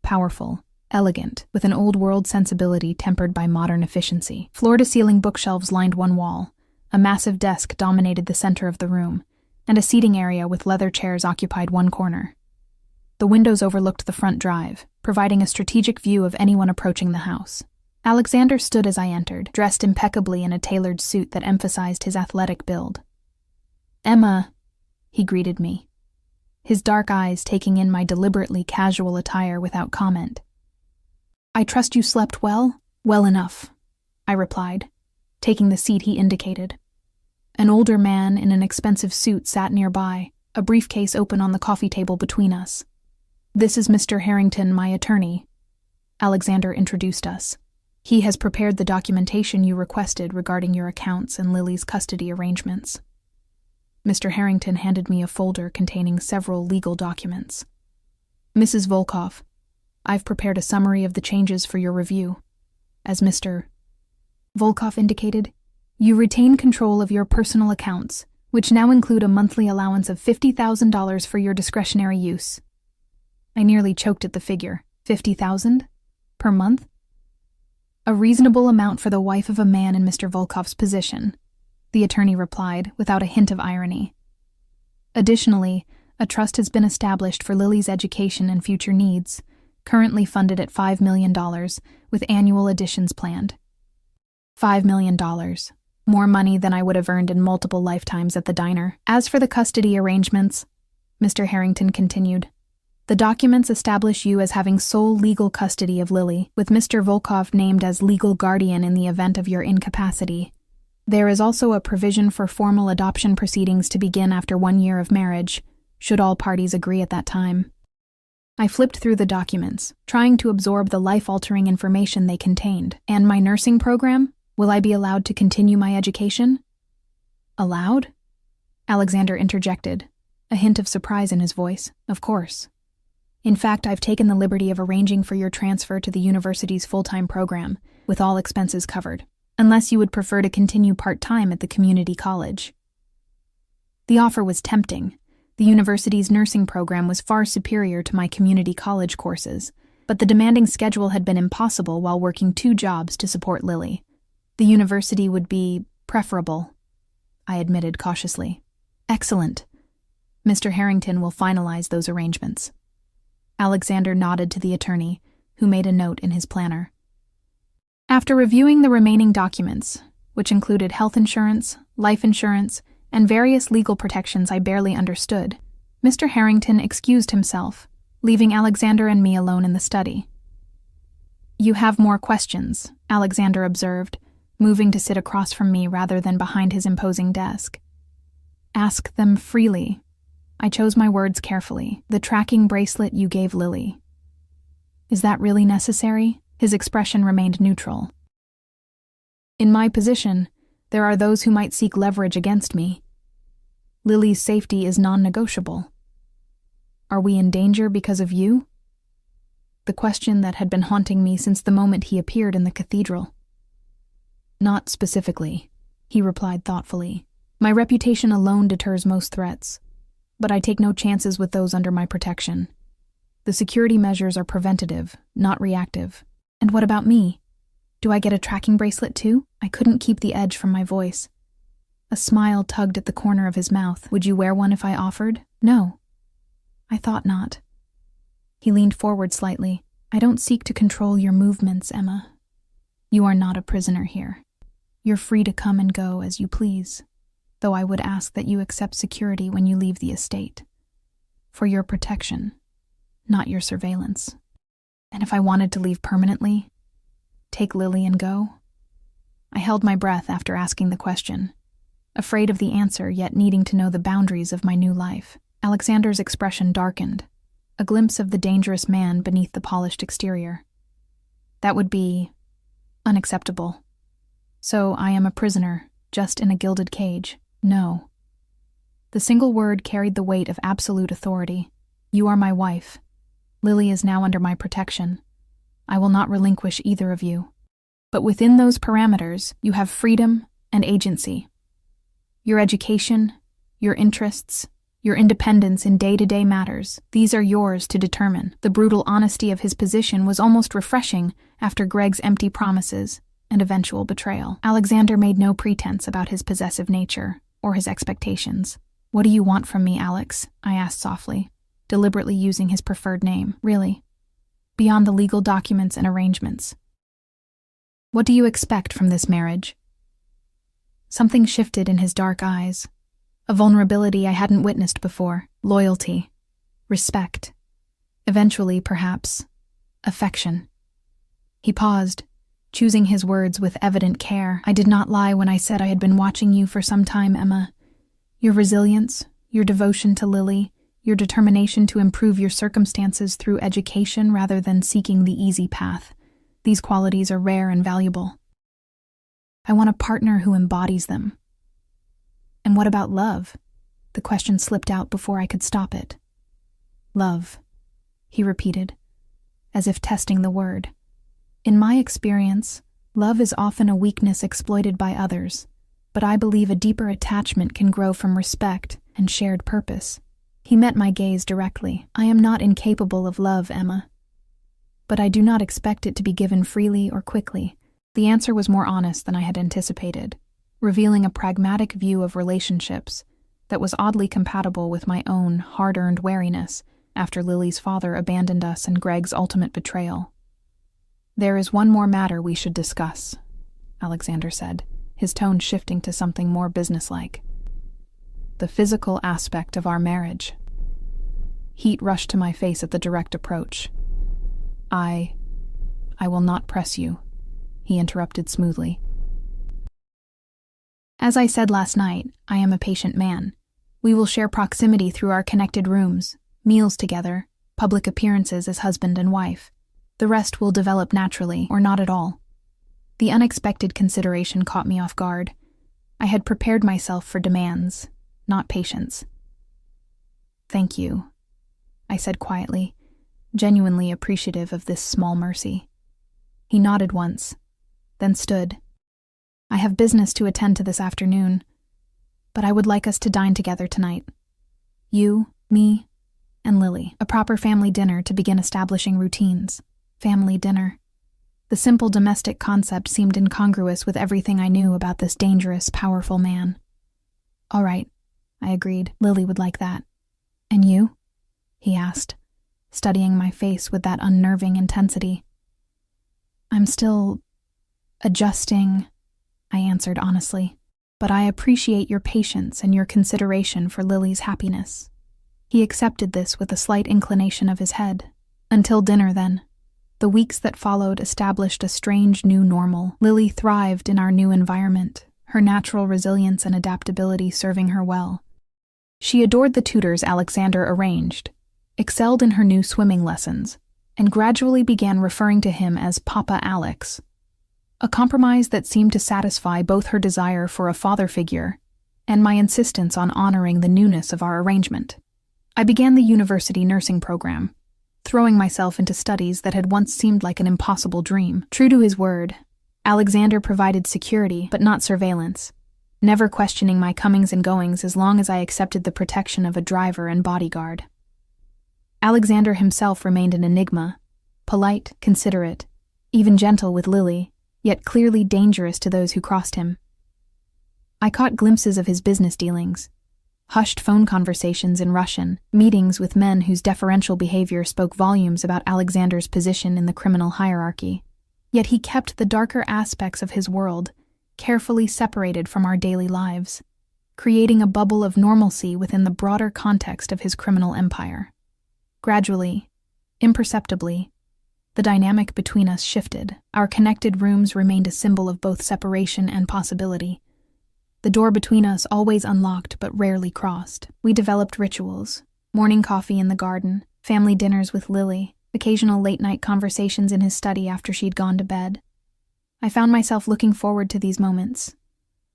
S1: Powerful, elegant, with an old-world sensibility tempered by modern efficiency. Floor-to-ceiling bookshelves lined one wall, a massive desk dominated the center of the room, and a seating area with leather chairs occupied one corner. The windows overlooked the front drive, providing a strategic view of anyone approaching the house. Alexander stood as I entered, dressed impeccably in a tailored suit that emphasized his athletic build. "Emma," he greeted me, his dark eyes taking in my deliberately casual attire without comment. "I trust you slept well?" "Well enough," I replied, taking the seat he indicated. An older man in an expensive suit sat nearby, a briefcase open on the coffee table between us. "This is Mr. Harrington, my attorney." Alexander introduced us. "He has prepared the documentation you requested regarding your accounts and Lily's custody arrangements." Mr. Harrington handed me a folder containing several legal documents. "Mrs. Volkov, I've prepared a summary of the changes for your review. As Mr. Volkov indicated, you retain control of your personal accounts, which now include a monthly allowance of $50,000 for your discretionary use." I nearly choked at the figure. $50,000? Per month? "A reasonable amount for the wife of a man in Mr. Volkov's position," the attorney replied, without a hint of irony. "Additionally, a trust has been established for Lily's education and future needs, currently funded at $5 million, with annual additions planned." $5 million. More money than I would have earned in multiple lifetimes at the diner. "As for the custody arrangements," Mr. Harrington continued, "the documents establish you as having sole legal custody of Lily, with Mr. Volkov named as legal guardian in the event of your incapacity. There is also a provision for formal adoption proceedings to begin after 1 year of marriage, should all parties agree at that time." I flipped through the documents, trying to absorb the life-altering information they contained. "And my nursing program? Will I be allowed to continue my education?" "Allowed?" Alexander interjected, a hint of surprise in his voice. "Of course. In fact, I've taken the liberty of arranging for your transfer to the university's full-time program, with all expenses covered, unless you would prefer to continue part-time at the community college." The offer was tempting. The university's nursing program was far superior to my community college courses, but the demanding schedule had been impossible while working 2 jobs to support Lily. The university would be preferable, I admitted cautiously. "Excellent. Mr. Harrington will finalize those arrangements." Alexander nodded to the attorney, who made a note in his planner. After reviewing the remaining documents, which included health insurance, life insurance, and various legal protections I barely understood, Mr. Harrington excused himself, leaving Alexander and me alone in the study. "You have more questions," Alexander observed, moving to sit across from me rather than behind his imposing desk. "Ask them freely." I chose my words carefully. "The tracking bracelet you gave Lily. Is that really necessary?" His expression remained neutral. "In my position, there are those who might seek leverage against me. Lily's safety is non-negotiable." Are we in danger because of you? The question that had been haunting me since the moment he appeared in the cathedral. Not specifically, he replied thoughtfully. My reputation alone deters most threats, but I take no chances with those under my protection. The security measures are preventative, not reactive. And what about me? Do I get a tracking bracelet too? I couldn't keep the edge from my voice. A smile tugged at the corner of his mouth. Would you wear one if I offered? No. I thought not. He leaned forward slightly. I don't seek to control your movements, Emma. You are not a prisoner here. You're free to come and go as you please, though I would ask that you accept security when you leave the estate. For your protection, not your surveillance. And if I wanted to leave permanently, take Lily and go? I held my breath after asking the question, afraid of the answer yet needing to know the boundaries of my new life. Alexander's expression darkened, a glimpse of the dangerous man beneath the polished exterior. That would be unacceptable. So I am a prisoner, just in a gilded cage. No. The single word carried the weight of absolute authority. You are my wife. Lily is now under my protection. I will not relinquish either of you. But within those parameters, you have freedom and agency. Your education, your interests, your independence in day-to-day matters, these are yours to determine. The brutal honesty of his position was almost refreshing after Greg's empty promises and eventual betrayal. Alexander made no pretense about his possessive nature or his expectations. What do you want from me, Alex? I asked softly, deliberately using his preferred name. Really? Beyond the legal documents and arrangements. What do you expect from this marriage? Something shifted in his dark eyes. A vulnerability I hadn't witnessed before. Loyalty. Respect. Eventually, perhaps, affection. He paused, choosing his words with evident care. I did not lie when I said I had been watching you for some time, Emma. Your resilience, your devotion to Lily, your determination to improve your circumstances through education rather than seeking the easy path. These qualities are rare and valuable. I want a partner who embodies them. And what about love? The question slipped out before I could stop it. Love, he repeated, as if testing the word. In my experience, love is often a weakness exploited by others, but I believe a deeper attachment can grow from respect and shared purpose. He met my gaze directly. I am not incapable of love, Emma. But I do not expect it to be given freely or quickly. The answer was more honest than I had anticipated, revealing a pragmatic view of relationships that was oddly compatible with my own hard-earned wariness after Lily's father abandoned us and Greg's ultimate betrayal. There is one more matter we should discuss, Alexander said, his tone shifting to something more businesslike. The physical aspect of our marriage. Heat rushed to my face at the direct approach. I will not press you, he interrupted smoothly. As I said last night, I am a patient man. We will share proximity through our connected rooms, meals together, public appearances as husband and wife. The rest will develop naturally, or not at all. The unexpected consideration caught me off guard. I had prepared myself for demands, not patience. Thank you, I said quietly, genuinely appreciative of this small mercy. He nodded once, then stood. I have business to attend to this afternoon, but I would like us to dine together tonight. You, me, and Lily. A proper family dinner to begin establishing routines. Family dinner. The simple domestic concept seemed incongruous with everything I knew about this dangerous, powerful man. All right, I agreed. Lily would like that. And you? He asked, studying my face with that unnerving intensity. I'm still adjusting, I answered honestly, but I appreciate your patience and your consideration for Lily's happiness. He accepted this with a slight inclination of his head. Until dinner, then. The weeks that followed established a strange new normal. Lily thrived in our new environment, her natural resilience and adaptability serving her well. She adored the tutors Alexander arranged, excelled in her new swimming lessons, and gradually began referring to him as Papa Alex, a compromise that seemed to satisfy both her desire for a father figure and my insistence on honoring the newness of our arrangement. I began the university nursing program, throwing myself into studies that had once seemed like an impossible dream. True to his word, Alexander provided security, but not surveillance, never questioning my comings and goings as long as I accepted the protection of a driver and bodyguard. Alexander himself remained an enigma, polite, considerate, even gentle with Lily, yet clearly dangerous to those who crossed him. I caught glimpses of his business dealings, hushed phone conversations in Russian, meetings with men whose deferential behavior spoke volumes about Alexander's position in the criminal hierarchy. Yet he kept the darker aspects of his world carefully separated from our daily lives, creating a bubble of normalcy within the broader context of his criminal empire. Gradually, imperceptibly, the dynamic between us shifted. Our connected rooms remained a symbol of both separation and possibility. The door between us always unlocked but rarely crossed. We developed rituals, morning coffee in the garden, family dinners with Lily, occasional late-night conversations in his study after she'd gone to bed. I found myself looking forward to these moments,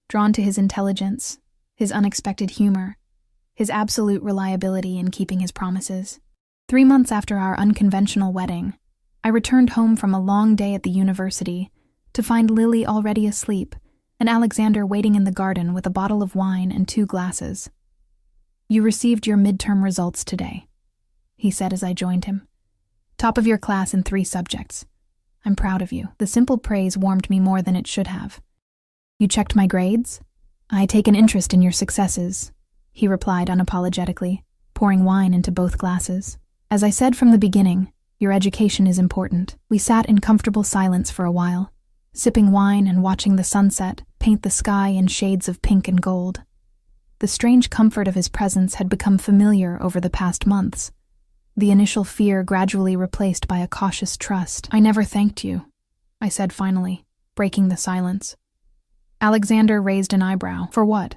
S1: drawn to his intelligence, his unexpected humor, his absolute reliability in keeping his promises. 3 months after our unconventional wedding, I returned home from a long day at the university to find Lily already asleep and Alexander waiting in the garden with a bottle of wine and 2 glasses. "You received your midterm results today," he said as I joined him. "Top of your class in 3 subjects. I'm proud of you." The simple praise warmed me more than it should have. "You checked my grades? I take an interest in your successes," he replied unapologetically, pouring wine into both glasses. "As I said from the beginning, your education is important." We sat in comfortable silence for a while, sipping wine and watching the sunset paint the sky in shades of pink and gold. The strange comfort of his presence had become familiar over the past months, the initial fear gradually replaced by a cautious trust. "I never thanked you," I said finally, breaking the silence. Alexander raised an eyebrow. "For what?"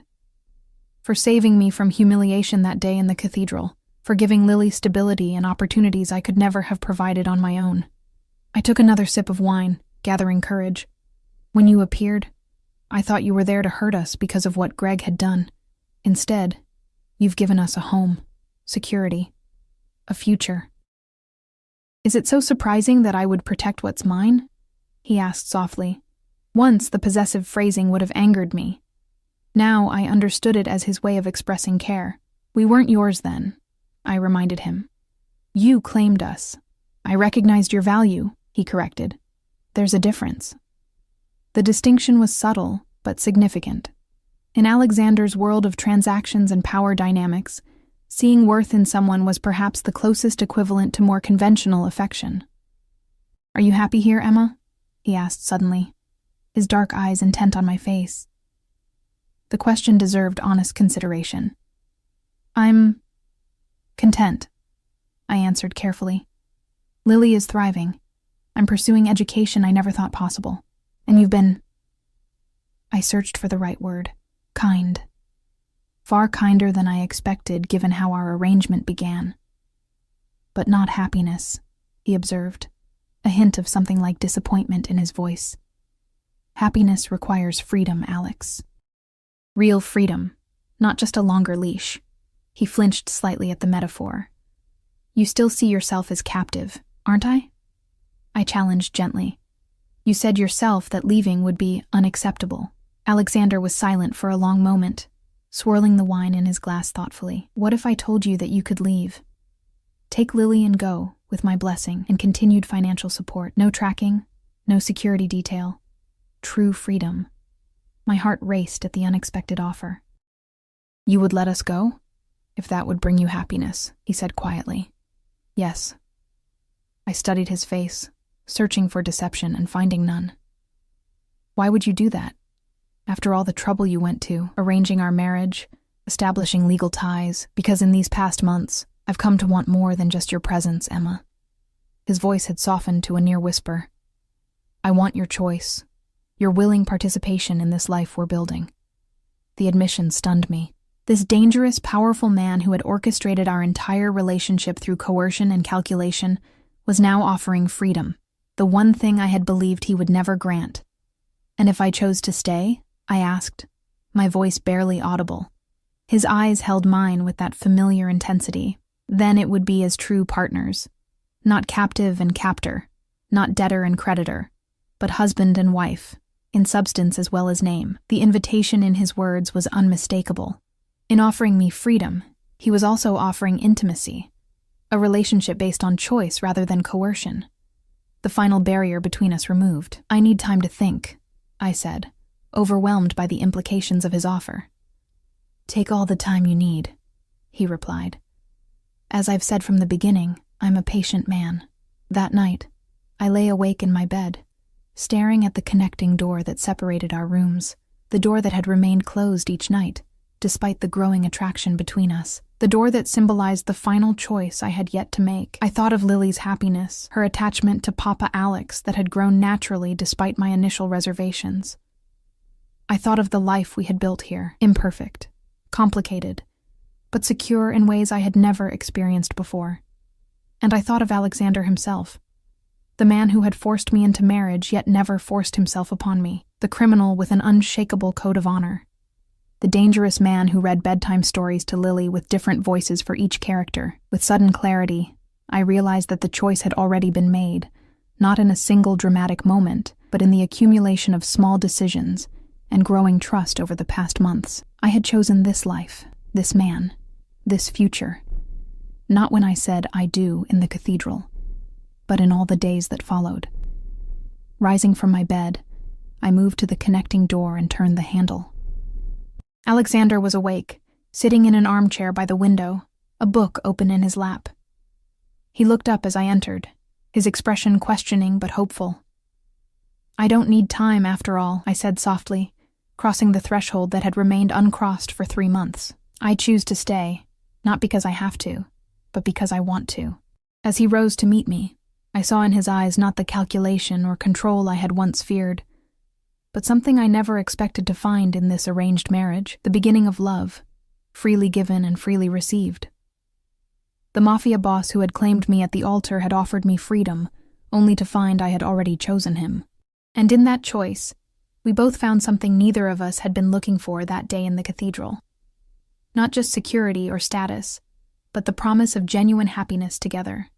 S1: "For saving me from humiliation that day in the cathedral, for giving Lily stability and opportunities I could never have provided on my own." I took another sip of wine, gathering courage. "When you appeared, I thought you were there to hurt us because of what Greg had done. Instead, you've given us a home, security, a future." "Is it so surprising that I would protect what's mine?" he asked softly. Once the possessive phrasing would have angered me. Now I understood it as his way of expressing care. "We weren't yours then," I reminded him. "You claimed us. I recognized your value," he corrected. "There's a difference." The distinction was subtle, but significant. In Alexander's world of transactions and power dynamics, seeing worth in someone was perhaps the closest equivalent to more conventional affection. "Are you happy here, Emma?" he asked suddenly, his dark eyes intent on my face. The question deserved honest consideration. "I'm content," I answered carefully. "Lily is thriving. I'm pursuing education I never thought possible. And you've been—" I searched for the right word. "Kind. Far kinder than I expected given how our arrangement began." "But not happiness," he observed, a hint of something like disappointment in his voice. "Happiness requires freedom, Alex. Real freedom, not just a longer leash." He flinched slightly at the metaphor. "You still see yourself as captive, aren't I?" I challenged gently. "You said yourself that leaving would be unacceptable." Alexander was silent for a long moment, swirling the wine in his glass thoughtfully. "What if I told you that you could leave? Take Lily and go, with my blessing and continued financial support. No tracking, no security detail. True freedom." My heart raced at the unexpected offer. "You would let us go? If that would bring you happiness," he said quietly. "Yes." I studied his face, searching for deception and finding none. "Why would you do that? After all the trouble you went to, arranging our marriage, establishing legal ties, because in these past months, I've come to want more than just your presence, Emma." His voice had softened to a near whisper. "I want your choice, your willing participation in this life we're building." The admission stunned me. This dangerous, powerful man who had orchestrated our entire relationship through coercion and calculation was now offering freedom, the one thing I had believed he would never grant. "And if I chose to stay?" I asked, my voice barely audible. His eyes held mine with that familiar intensity. Then it would be as true partners. Not captive and captor, not debtor and creditor, but husband and wife, in substance as well as name. The invitation in his words was unmistakable. In offering me freedom, he was also offering intimacy, a relationship based on choice rather than coercion. The final barrier between us removed. "I need time to think," I said, overwhelmed by the implications of his offer. "Take all the time you need," he replied. "As I've said from the beginning, I'm a patient man." That night, I lay awake in my bed, staring at the connecting door that separated our rooms, the door that had remained closed each night, despite the growing attraction between us, the door that symbolized the final choice I had yet to make. I thought of Lily's happiness, her attachment to Papa Alex that had grown naturally despite my initial reservations. I thought of the life we had built here, imperfect, complicated, but secure in ways I had never experienced before. And I thought of Alexander himself, the man who had forced me into marriage yet never forced himself upon me, the criminal with an unshakable code of honor, the dangerous man who read bedtime stories to Lily with different voices for each character. With sudden clarity, I realized that the choice had already been made, not in a single dramatic moment, but in the accumulation of small decisions and growing trust over the past months. I had chosen this life, this man, this future. Not when I said "I do" in the cathedral, but in all the days that followed. Rising from my bed, I moved to the connecting door and turned the handle. Alexander was awake, sitting in an armchair by the window, a book open in his lap. He looked up as I entered, his expression questioning but hopeful. "I don't need time, after all," I said softly, crossing the threshold that had remained uncrossed for 3 months. "I choose to stay, not because I have to, but because I want to." As he rose to meet me, I saw in his eyes not the calculation or control I had once feared, but something I never expected to find in this arranged marriage, the beginning of love, freely given and freely received. The Mafia boss who had claimed me at the altar had offered me freedom, only to find I had already chosen him. And in that choice, we both found something neither of us had been looking for that day in the cathedral. Not just security or status, but the promise of genuine happiness together.